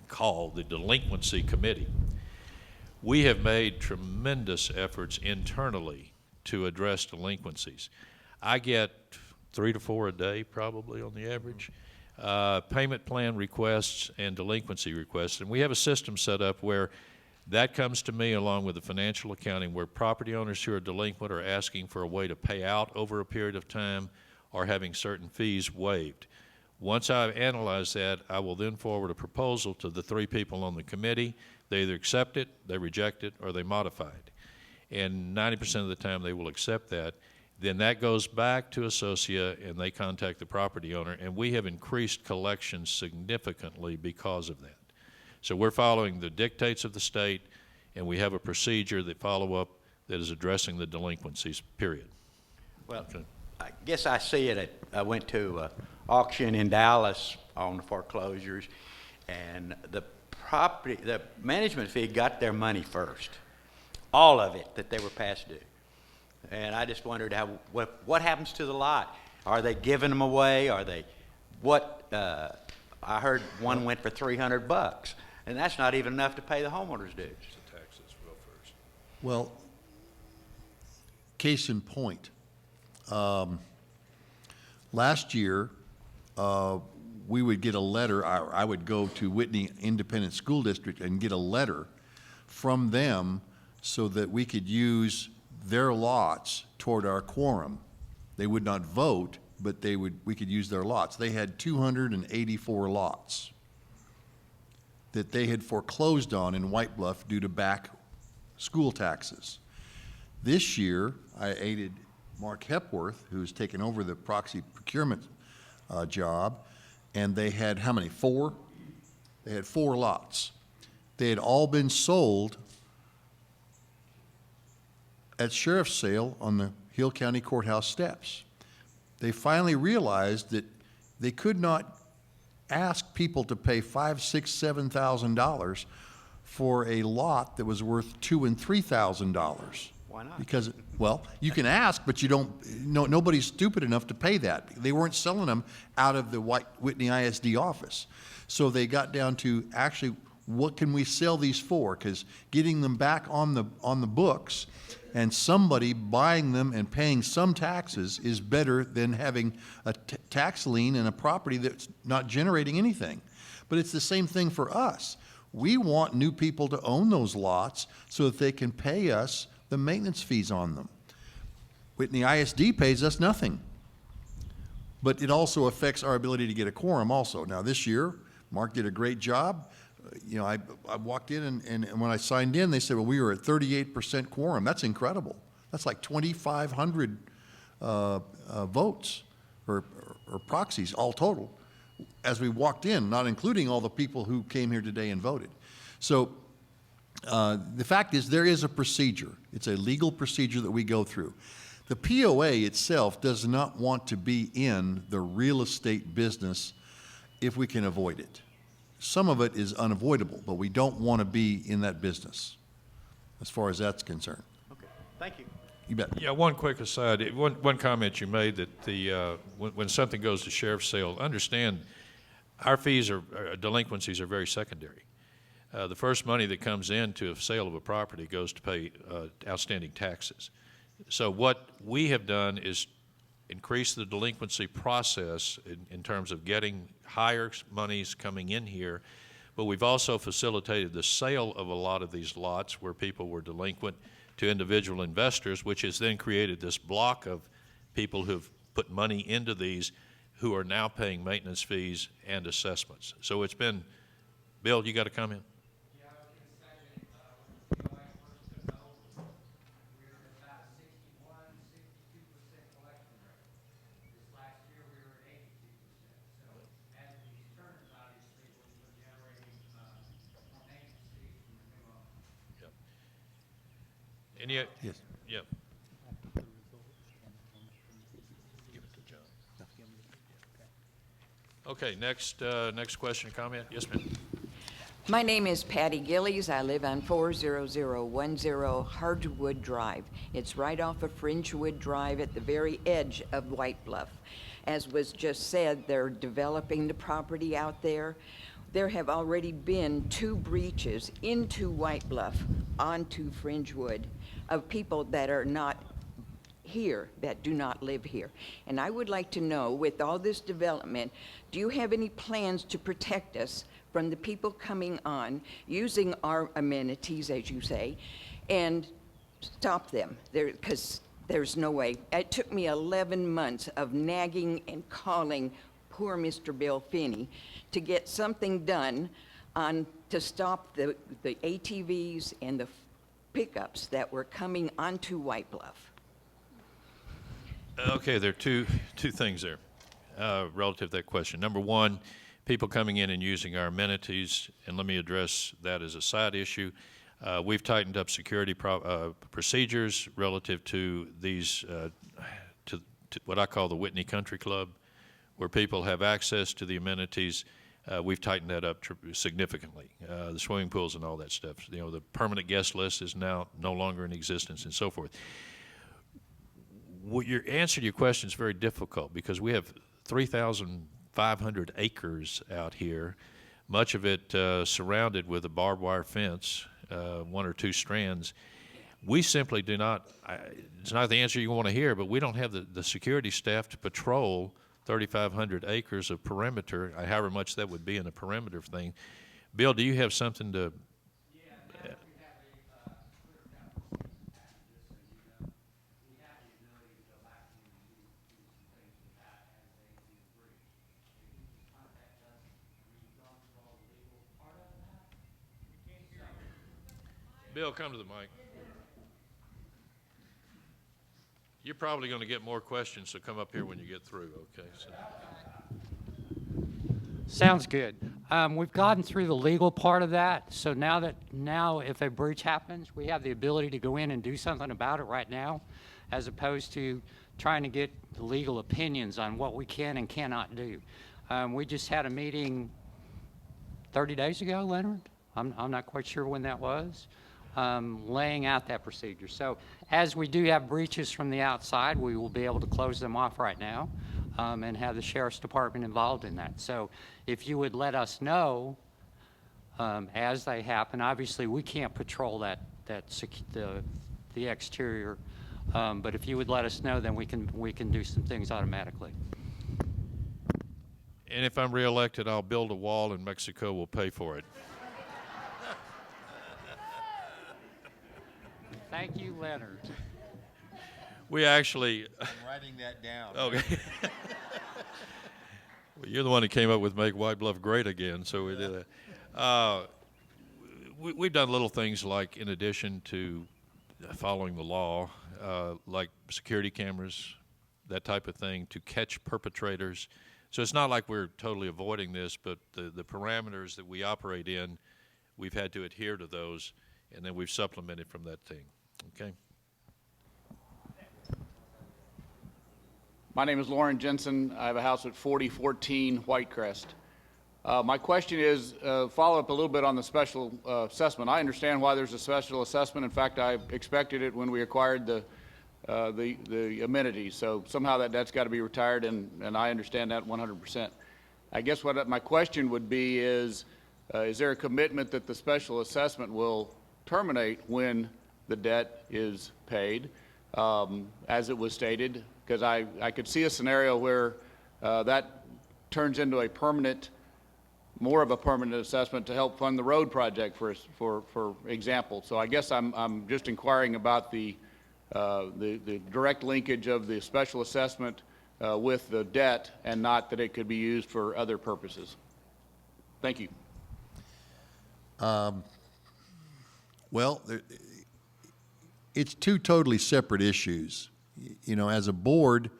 Speaker 1: call the delinquency committee. We have made tremendous efforts internally to address delinquencies. I get 3 to 4 a day, probably on the average, payment plan requests and delinquency requests. And we have a system set up where that comes to me along with the financial accounting, where property owners who are delinquent are asking for a way to pay out over a period of time or having certain fees waived. Once I've analyzed that, I will then forward a proposal to the 3 people on the committee. They either accept it, they reject it, or they modify it. And 90% of the time they will accept that. Then that goes back to Associa, and they contact the property owner, and we have increased collections significantly because of that. So we're following the dictates of the state, and we have a procedure that follow up that is addressing the delinquencies, period.
Speaker 12: Well, I guess I see it I went to an auction in Dallas on the foreclosures, and the management fee got their money first, all of it that they were past due. And I just wondered what happens to the lot? Are they giving them away? Are they, I heard one went for $300, and that's not even enough to pay the homeowner's dues.
Speaker 1: The taxes will go first.
Speaker 2: Well, case in point, last year, we would get a letter, I would go to Whitney Independent School District and get a letter from them so that we could use their lots toward our quorum. They would not vote, but we could use their lots. They had 284 lots that they had foreclosed on in White Bluff due to back school taxes. This year, I aided Mark Hepworth, who's taken over the Proxy procurement job, and they had how many? 4? They had 4 lots. They had all been sold at sheriff's sale on the Hill County Courthouse steps. They finally realized that they could not ask people to pay $5,000, $6,000, $7,000 for a lot that was worth $2,000 and $3,000.
Speaker 12: Why not?
Speaker 2: Because, well, you can ask, but you don't. Nobody's stupid enough to pay that. They weren't selling them out of the Whitney ISD office, so they got down to actually, what can we sell these for? Because getting them back on the books and somebody buying them and paying some taxes is better than having a tax lien in a property that's not generating anything. But it's the same thing for us. We want new people to own those lots so that they can pay us the maintenance fees on them. Whitney ISD pays us nothing. But it also affects our ability to get a quorum also. Now this year, Mark did a great job. I walked in and when I signed in, they said, well, we were at 38% quorum. That's incredible. That's like 2,500 votes or proxies all total as we walked in, not including all the people who came here today and voted. So the fact is there is a procedure. It's a legal procedure that we go through. The POA itself does not want to be in the real estate business if we can avoid it. Some of it is unavoidable, but we don't want to be in that business as far as that's concerned.
Speaker 12: Okay, thank you.
Speaker 2: You bet.
Speaker 1: Yeah, one quick aside. One comment you made that when something goes to sheriff's sale, understand our fees delinquencies are very secondary. The first money that comes into a sale of a property goes to pay outstanding taxes. So what we have done is increase the delinquency process in terms of getting higher monies coming in here, but we've also facilitated the sale of a lot of these lots where people were delinquent to individual investors, which has then created this block of people who've put money into these who are now paying maintenance fees and assessments. So it's been, Bill, you got a comment? Any,
Speaker 2: Yes.
Speaker 1: yeah. Give it to John. Okay, next question or comment? Yes, ma'am.
Speaker 13: My name is Patty Gillies. I live on 40010 Hardwood Drive. It's right off of Fringewood Drive at the very edge of White Bluff. As was just said, they're developing the property out there. There have already been 2 breaches into White Bluff onto Fringewood of people that are not here, that do not live here. And I would like to know, with all this development, do you have any plans to protect us from the people coming on, using our amenities, as you say, and stop them? Because there's no way. It took me 11 months of nagging and calling poor Mr. Bill Finney to get something done to stop the ATVs and the pickups that were coming onto White Bluff.
Speaker 1: Okay, there are two things there relative to that question. Number one, people coming in and using our amenities, and let me address that as a side issue. We've tightened up security procedures relative to these, to what I call the Whitney Country Club, where people have access to the amenities. We've tightened that up significantly. The swimming pools and all that stuff. You know, the permanent guest list is now no longer in existence and so forth. Your answer to your question is very difficult because we have 3,500 acres out here, much of it surrounded with a barbed wire fence, 1 or 2 strands. We simply do not, it's not the answer you want to hear, but we don't have the security staff to patrol 3,500 acres of perimeter, however much that would be in a perimeter thing. Bill, do you have something to? Bill, come to the mic. You're probably going to get more questions, so come up here when you get through, okay?
Speaker 5: Sounds good. We've gotten through the legal part of that, so now if a breach happens, we have the ability to go in and do something about it right now, as opposed to trying to get the legal opinions on what we can and cannot do. We just had a meeting 30 days ago, Leonard? I'm not quite sure when that was. Laying out that procedure. So as we do have breaches from the outside, we will be able to close them off right now and have the Sheriff's Department involved in that. So if you would let us know as they happen, obviously we can't patrol the exterior, but if you would let us know, then we can do some things automatically.
Speaker 1: And if I'm reelected, I'll build a wall and Mexico will pay for it.
Speaker 5: Thank you, Leonard.
Speaker 1: We actually...
Speaker 2: I'm writing that down.
Speaker 1: Okay. Well, you're the one who came up with Make White Bluff Great Again, so we did that. We've done little things like, in addition to following the law, like security cameras, that type of thing, to catch perpetrators. So it's not like we're totally avoiding this, but the parameters that we operate in, we've had to adhere to those, and then we've supplemented from that thing. Okay.
Speaker 14: My name is Lauren Jensen. I have a house at 4014 Whitecrest. My question is, follow up a little bit on the special assessment. I understand why there's a special assessment. In fact, I expected it when we acquired the amenities. So somehow that's got to be retired, and I understand that 100%. I guess what my question would be is there a commitment that the special assessment will terminate when the debt is paid, as it was stated? Because I could see a scenario where that turns into a permanent, more of a permanent assessment to help fund the road project, for example. So I guess I'm just inquiring about the direct linkage of the special assessment with the debt, and not that it could be used for other purposes. Thank you.
Speaker 2: Well, it's 2 totally separate issues. You know, as a board,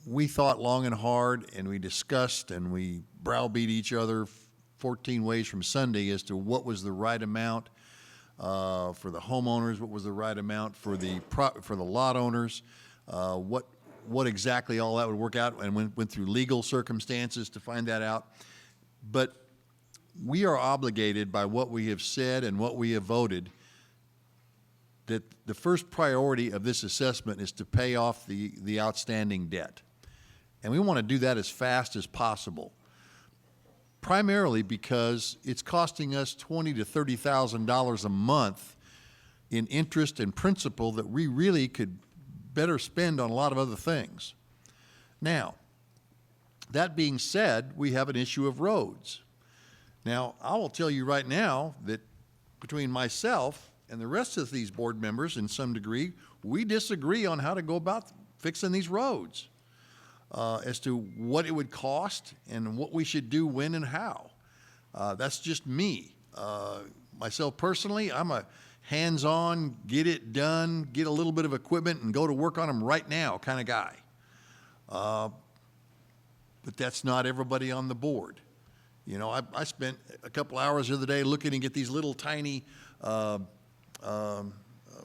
Speaker 2: we thought long and hard, and we discussed, and we browbeat each other 14 ways from Sunday as to what was the right amount for the homeowners, what was the right amount for the lot owners, what exactly all that would work out, and went through legal circumstances to find that out. But we are obligated by what we have said and what we have voted that the first priority of this assessment is to pay off the outstanding debt. And we want to do that as fast as possible, primarily because it's costing us $20,000 to $30,000 a month in interest and principal that we really could better spend on a lot of other things. Now, that being said, we have an issue of roads. Now, I will tell you right now that between myself and the rest of these board members, in some degree, we disagree on how to go about fixing these roads, as to what it would cost and what we should do when and how. That's just me. Myself personally, I'm a hands-on, get it done, get a little bit of equipment and go to work on them right now kind of guy. But that's not everybody on the board. You know, I spent a couple hours the other day looking at these little tiny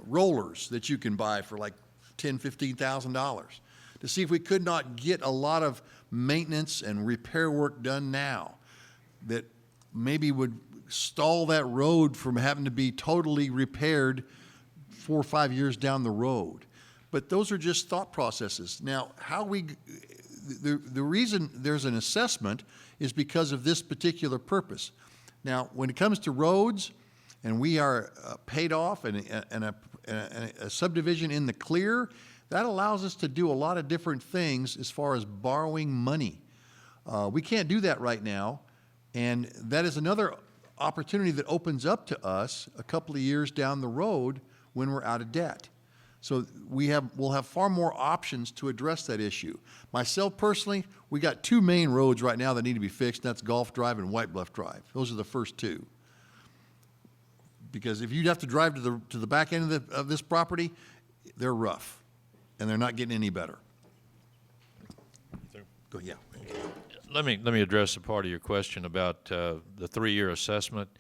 Speaker 2: rollers that you can buy for like $10,000, $15,000 to see if we could not get a lot of maintenance and repair work done now that maybe would stall that road from having to be totally repaired 4 or 5 years down the road. But those are just thought processes. Now, the reason there's an assessment is because of this particular purpose. Now, when it comes to roads, and we are paid off and a subdivision in the clear, that allows us to do a lot of different things as far as borrowing money. We can't do that right now, and that is another opportunity that opens up to us a couple of years down the road when we're out of debt. So we'll have far more options to address that issue. Myself personally, we got 2 main roads right now that need to be fixed, and that's Gulf Drive and White Bluff Drive. Those are the first 2. Because if you'd have to drive to the back end of this property, they're rough, and they're not getting any better. Go, yeah.
Speaker 1: Let me address a part of your question about the 3-year assessment.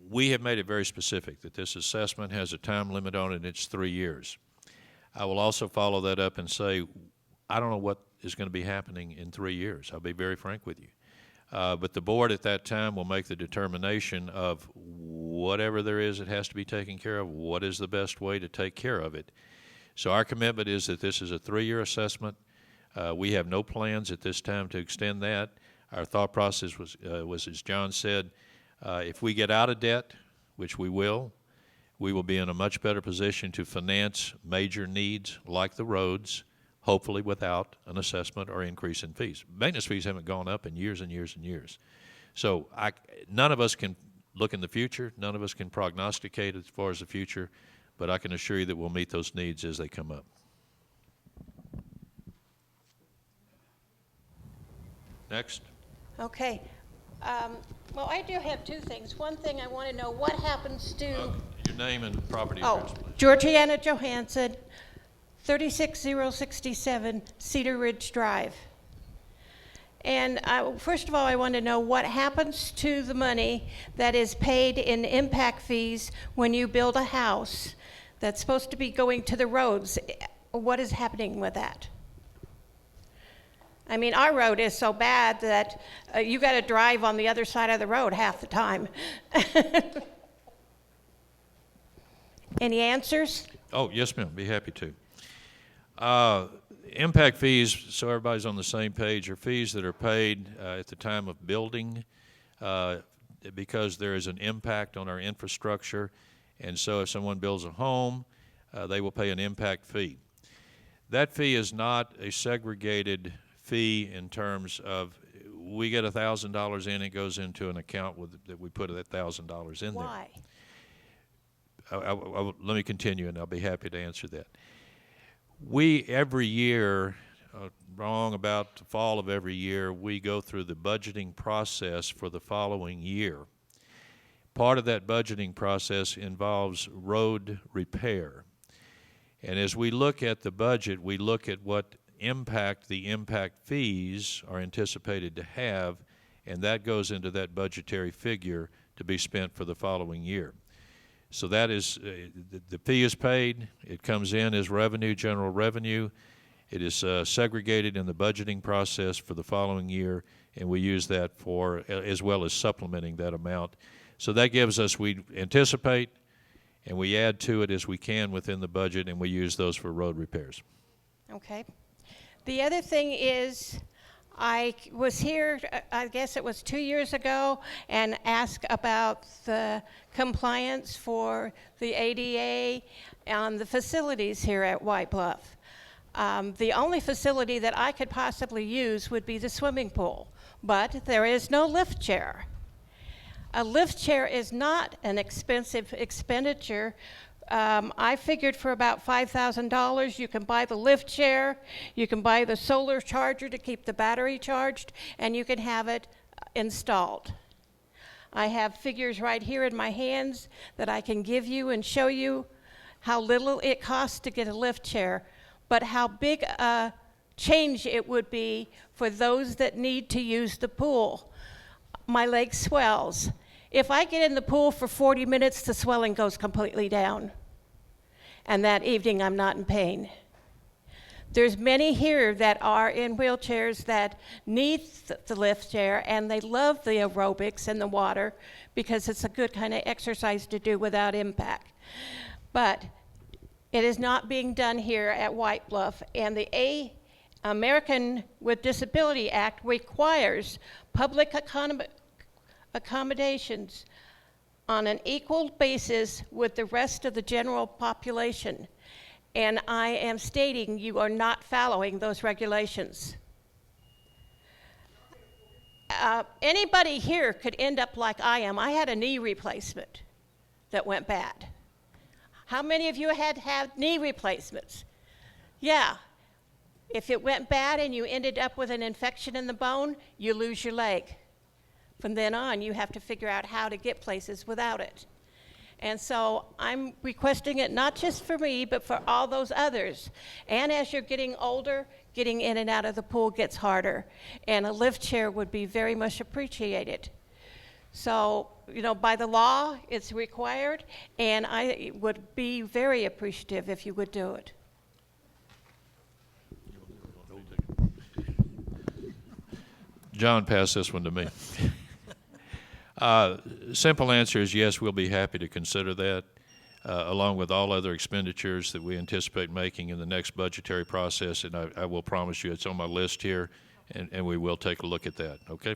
Speaker 1: We have made it very specific that this assessment has a time limit on it. It's 3 years. I will also follow that up and say, I don't know what is going to be happening in 3 years. I'll be very frank with you. But the board at that time will make the determination of whatever there is that has to be taken care of, what is the best way to take care of it. So our commitment is that this is a 3-year assessment. We have no plans at this time to extend that. Our thought process was as John said, if we get out of debt, which we will be in a much better position to finance major needs like the roads, hopefully without an assessment or increase in fees. Maintenance fees haven't gone up in years and years and years. So none of us can look in the future. None of us can prognosticate as far as the future, but I can assure you that we'll meet those needs as they come up. Next.
Speaker 15: Okay. Well, I do have 2 things. One thing I want to know, what happens to...
Speaker 1: Your name and property address, please.
Speaker 15: Georgiana Johansson, 36067 Cedar Ridge Drive. And first of all, I want to know what happens to the money that is paid in impact fees when you build a house that's supposed to be going to the roads. What is happening with that? I mean, our road is so bad that you got to drive on the other side of the road half the time. Any answers?
Speaker 1: Oh, yes, ma'am. Be happy to. Impact fees, so everybody's on the same page, are fees that are paid at the time of building because there is an impact on our infrastructure. And so if someone builds a home, they will pay an impact fee. That fee is not a segregated fee in terms of we get $1,000 in, it goes into an account that we put that $1,000 in there.
Speaker 15: Why?
Speaker 1: Let me continue, and I'll be happy to answer that. We, every year, wrong about the fall of every year, we go through the budgeting process for the following year. Part of that budgeting process involves road repair. And as we look at the budget, we look at what impact the impact fees are anticipated to have, and that goes into that budgetary figure to be spent for the following year. So that is, the fee is paid, it comes in as revenue, general revenue, It is segregated in the budgeting process for the following year, and we use that for, as well as supplementing that amount. So that gives us, we anticipate, and we add to it as we can within the budget, and we use those for road repairs.
Speaker 15: Okay. The other thing is, I was here, I guess it was 2 years ago, and asked about the compliance for the ADA on the facilities here at White Bluff. The only facility that I could possibly use would be the swimming pool, but there is no lift chair. A lift chair is not an expensive expenditure. I figured for about $5,000, you can buy the lift chair, you can buy the solar charger to keep the battery charged, and you can have it installed. I have figures right here in my hands that I can give you and show you how little it costs to get a lift chair, but how big a change it would be for those that need to use the pool. My leg swells. If I get in the pool for 40 minutes, the swelling goes completely down. And that evening, I'm not in pain. There's many here that are in wheelchairs that need the lift chair, and they love the aerobics and the water because it's a good kind of exercise to do without impact. But it is not being done here at White Bluff, and the American with Disability Act requires public accommodations on an equal basis with the rest of the general population. And I am stating you are not following those regulations. Anybody here could end up like I am. I had a knee replacement that went bad. How many of you had knee replacements? Yeah. If it went bad and you ended up with an infection in the bone, you lose your leg. From then on, you have to figure out how to get places without it. And so I'm requesting it not just for me, but for all those others. And as you're getting older, getting in and out of the pool gets harder. And a lift chair would be very much appreciated. So, you know, by the law, it's required, and I would be very appreciative if you would do it.
Speaker 1: John passed this one to me. Simple answer is yes, we'll be happy to consider that, along with all other expenditures that we anticipate making in the next budgetary process, and I will promise you it's on my list here, and we will take a look at that, okay?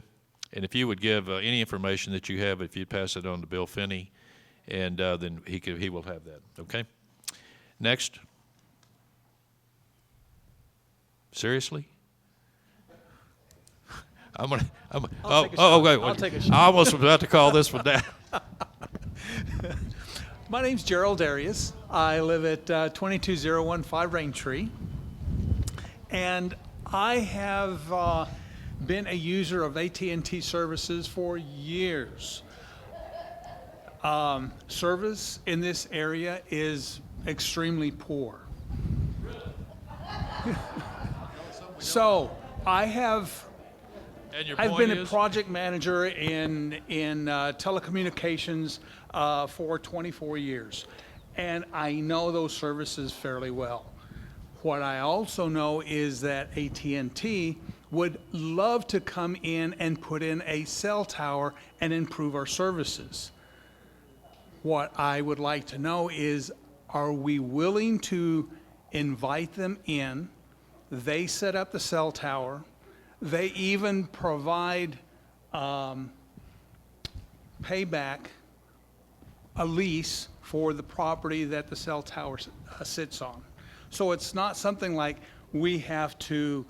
Speaker 1: And if you would give any information that you have, if you'd pass it on to Bill Finney, and then he will have that, okay? Next. Seriously? Wait. I almost was about to call this one down.
Speaker 16: My name's Gerald Darius. I live at 22015 Raintree. And I have been a user of AT&T services for years. Service in this area is extremely poor. So I've been a project manager in telecommunications for 24 years, and I know those services fairly well. What I also know is that AT&T would love to come in and put in a cell tower and improve our services. What I would like to know is, are we willing to invite them in? They set up the cell tower. They even provide payback, a lease for the property that the cell tower sits on. So it's not something like we have to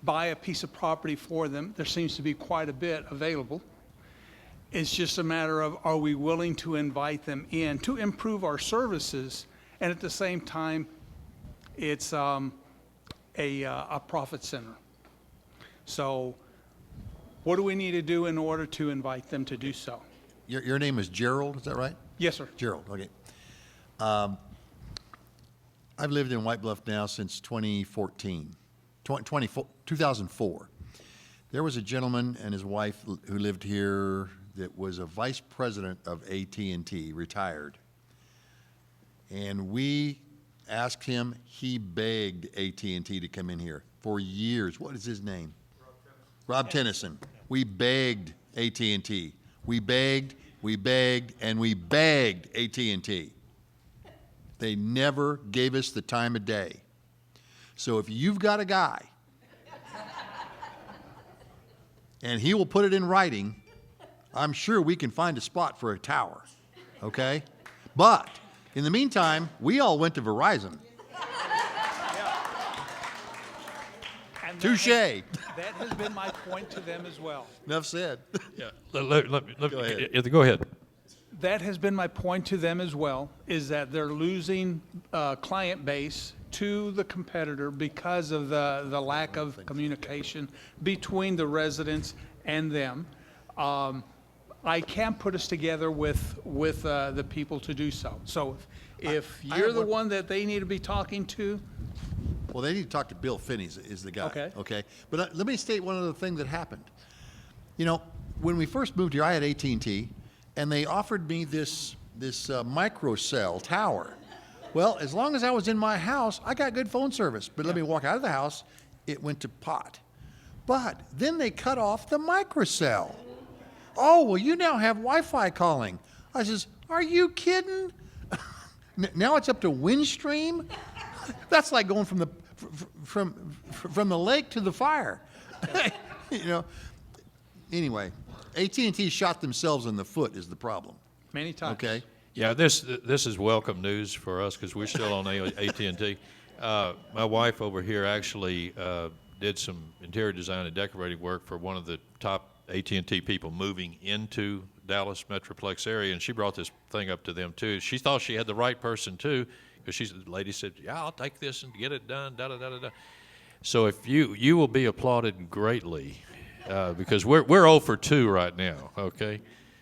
Speaker 16: buy a piece of property for them. There seems to be quite a bit available. It's just a matter of, are we willing to invite them in to improve our services, and at the same time, it's a profit center. So what do we need to do in order to invite them to do so?
Speaker 2: Your name is Gerald, is that right?
Speaker 16: Yes, sir.
Speaker 2: Gerald, okay. I've lived in White Bluff now since 2004. There was a gentleman and his wife who lived here that was a vice president of AT&T, retired. And we asked him. He begged AT&T to come in here for years. What is his name? Rob Tennyson. We begged AT&T. We begged, and we begged AT&T. They never gave us the time of day. So if you've got a guy, and he will put it in writing, I'm sure we can find a spot for a tower, okay? But in the meantime, we all went to Verizon.
Speaker 16: And
Speaker 2: Touche.
Speaker 16: That has been my point to them as well.
Speaker 2: Enough said.
Speaker 1: Yeah, let me,
Speaker 2: Go ahead.
Speaker 1: Go ahead.
Speaker 16: That has been my point to them as well, is that they're losing client base to the competitor because of the lack of communication between the residents and them. I can't put us together with the people to do so. So if
Speaker 2: I
Speaker 16: you're
Speaker 2: have
Speaker 16: the
Speaker 2: one-
Speaker 16: one that they need to be talking to,
Speaker 2: Well, they need to talk to Bill Finney is the guy.
Speaker 16: Okay.
Speaker 2: Okay. But let me state one other thing that happened. You know, when we first moved here, I had AT&T, and they offered me this microcell tower. Well, as long as I was in my house, I got good phone service. But let me walk out of the house, it went to pot. But then they cut off the microcell. Oh, well, you now have Wi-Fi calling. I says, are you kidding? Now it's up to Windstream? That's like going from the lake to the fire. You know. Anyway, AT&T shot themselves in the foot is the problem.
Speaker 16: many times.
Speaker 2: Okay.
Speaker 1: Yeah, this is welcome news for us because we're still on AT&T. My wife over here actually did some interior design and decorating work for one of the top AT&T people moving into Dallas Metroplex area, and she brought this thing up to them too. She thought she had the right person too, because the lady said, "Yeah, I'll take this and get it done." Da da da da da. So if you will be applauded greatly, because we're 0 for 2 right now. Okay,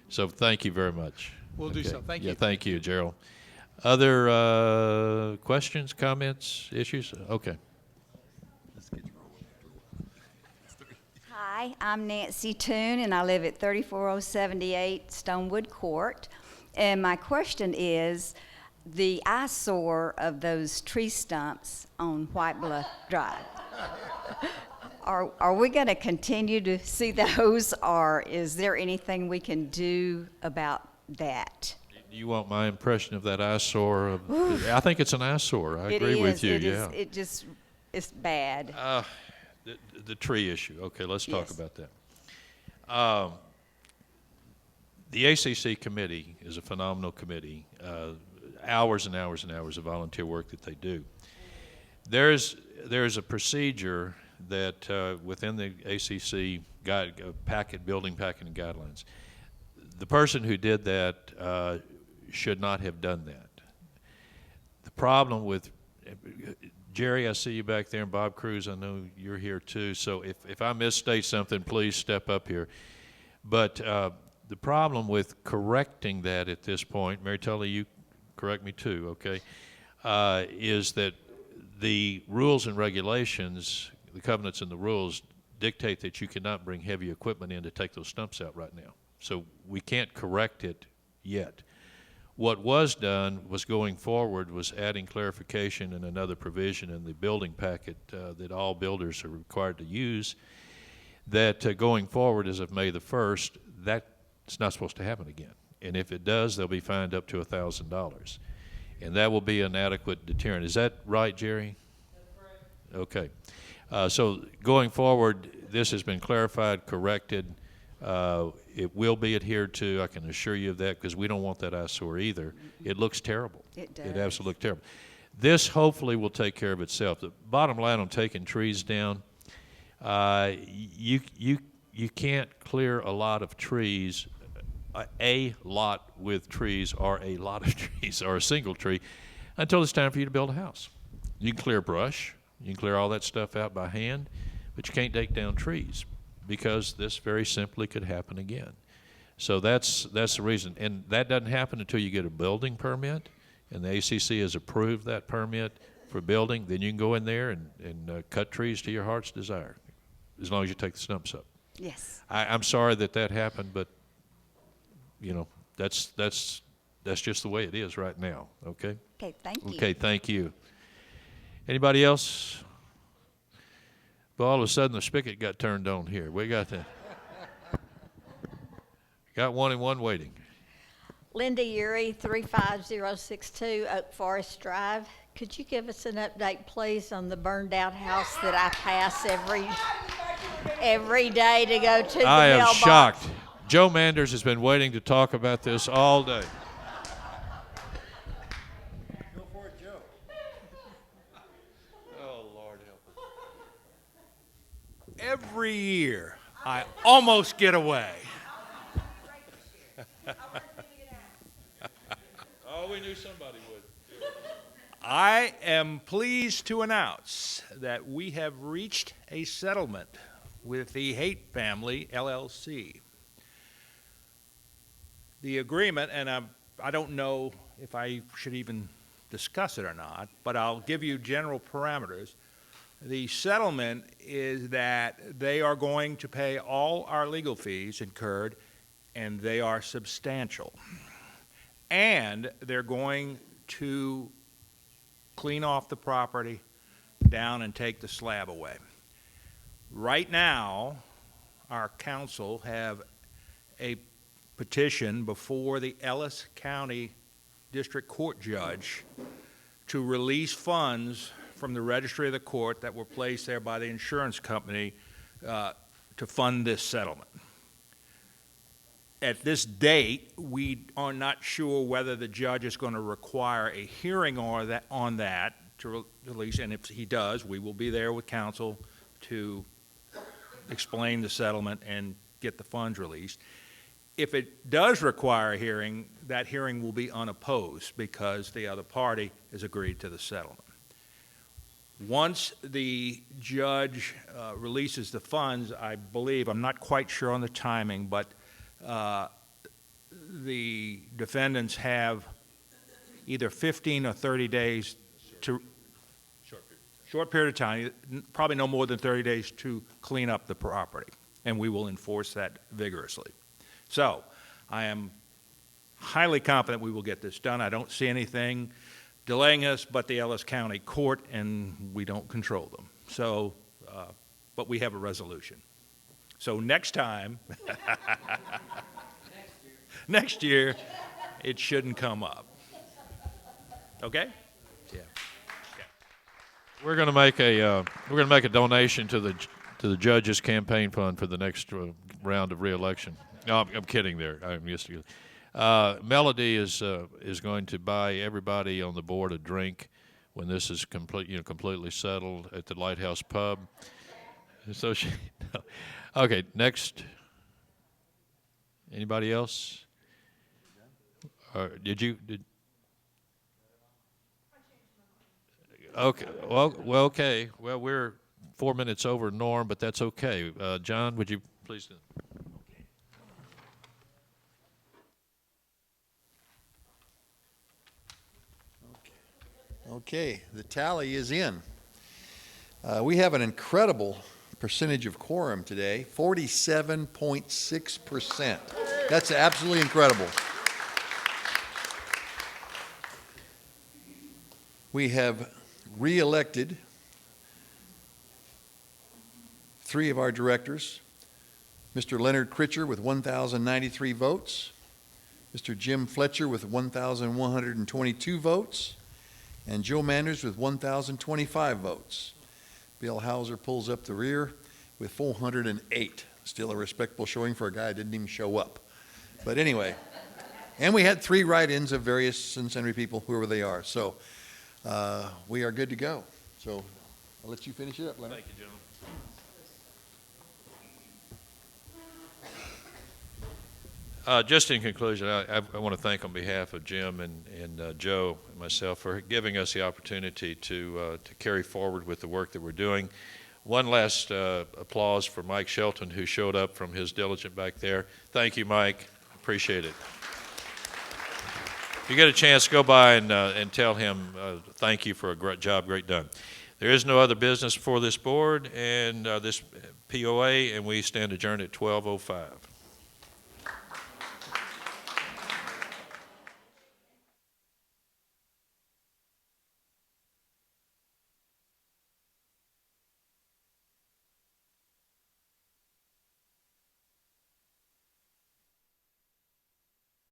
Speaker 1: so thank you very much.
Speaker 16: We'll do so. Thank you.
Speaker 1: Yeah, thank you, Gerald. Other questions, comments, issues? Okay.
Speaker 17: Hi, I'm Nancy Toon, and I live at 34078 Stonewood Court. And my question is, the eyesore of those tree stumps on White Bluff Drive, are we going to continue to see those, or is there anything we can do about that?
Speaker 1: Do you want my impression of that eyesore? I think it's an eyesore. I agree with you. Yeah.
Speaker 17: It's bad.
Speaker 1: The tree issue. Okay, let's talk
Speaker 17: Yes.
Speaker 1: about that. The ACC committee is a phenomenal committee. Hours and hours and hours of volunteer work that they do. There's a procedure that within the ACC building packet and guidelines. The person who did that should not have done that. The problem with Jerry, I see you back there, and Bob Cruz, I know you're here too. So if I misstate something, please step up here. But the problem with correcting that at this point, Mary Tully, you correct me too, okay, is that the rules and regulations, the covenants and the rules dictate that you cannot bring heavy equipment in to take those stumps out right now. So we can't correct it yet. What was done was going forward was adding clarification and another provision in the building packet that all builders are required to use, that going forward as of May the 1st, that's not supposed to happen again. And if it does, they'll be fined up to $1,000. And that will be an adequate deterrent. Is that right, Jerry? That's right. Okay. So going forward, this has been clarified, corrected. It will be adhered to, I can assure you of that, because we don't want that eyesore either. It looks terrible.
Speaker 17: It does.
Speaker 1: It absolutely looks terrible. This hopefully will take care of itself. The bottom line on taking trees down, you can't clear a lot of trees, a lot with trees, or a lot of trees, or a single tree, until it's time for you to build a house. You can clear brush, you can clear all that stuff out by hand, but you can't take down trees, because this very simply could happen again. So that's the reason. And that doesn't happen until you get a building permit, and the ACC has approved that permit for building. Then you can go in there and cut trees to your heart's desire, as long as you take the stumps up.
Speaker 17: Yes.
Speaker 1: I'm sorry that happened, but, you know, that's just the way it is right now, okay?
Speaker 17: Okay, thank you.
Speaker 1: Okay, thank you. Anybody else? Well, all of a sudden the spigot got turned on here. We got one and one waiting.
Speaker 18: Linda Urey, 35062 Oak Forest Drive. Could you give us an update, please, on the burned-out house that I pass every day to go to the mailbox?
Speaker 1: I am shocked. Joe Manders has been waiting to talk about this all day.
Speaker 2: Go for it, Joe.
Speaker 1: Oh, Lord help us.
Speaker 19: Every year, I almost get away.
Speaker 1: Oh, we knew somebody would.
Speaker 19: I am pleased to announce that we have reached a settlement with the Haight Family, LLC. The agreement, and I don't know if I should even discuss it or not, but I'll give you general parameters. The settlement is that they are going to pay all our legal fees incurred, and they are substantial. And they're going to clean off the property down and take the slab away. Right now, our council have a petition before the Ellis County District Court Judge to release funds from the registry of the court that were placed there by the insurance company to fund this settlement. At this date, we are not sure whether the judge is going to require a hearing on that to release, and if he does, we will be there with counsel to explain the settlement and get the funds released. If it does require a hearing, that hearing will be unopposed because the other party has agreed to the settlement. Once the judge releases the funds, I believe, I'm not quite sure on the timing, but the defendants have either 15 or 30 days to, short period of time, probably no more than 30 days to clean up the property, and we will enforce that vigorously. So I am highly confident we will get this done. I don't see anything delaying us but the Ellis County Court, and we don't control them. So, but we have a resolution. So next time, next year, it shouldn't come up. Okay? Yeah.
Speaker 1: We're going to make a donation to the judge's campaign fund for the next round of re-election. No, I'm kidding there. I'm used to it. Melody is going to buy everybody on the board a drink when this is completely settled at the Lighthouse Pub. So she. No. Okay, next. Anybody else? Did? Okay. Well, okay. Well, we're 4 minutes over norm, but that's okay. John, would you please?
Speaker 2: Okay, the tally is in. We have an incredible percentage of quorum today, 47.6%. That's absolutely incredible. We have re-elected 3 of our directors, Mr. Leonard Pritchard with 1,093 votes, Mr. Jim Fletcher with 1,122 votes, and Joe Manders with 1,025 votes. Bill Hauser pulls up the rear with 408. Still a respectable showing for a guy who didn't even show up. But anyway, and we had 3 write-ins of various and sundry people, whoever they are. So we are good to go. So I'll let you finish it up, Leonard.
Speaker 1: Thank you, gentlemen. Just in conclusion, I want to thank on behalf of Jim and Joe and myself for giving us the opportunity to carry forward with the work that we're doing. One last applause for Mike Shelton, who showed up from his diligent back there. Thank you, Mike. Appreciate it. If you get a chance, go by and tell him thank you for a great job, great done. There is no other business for this board and this POA, and we stand adjourned at 12:05.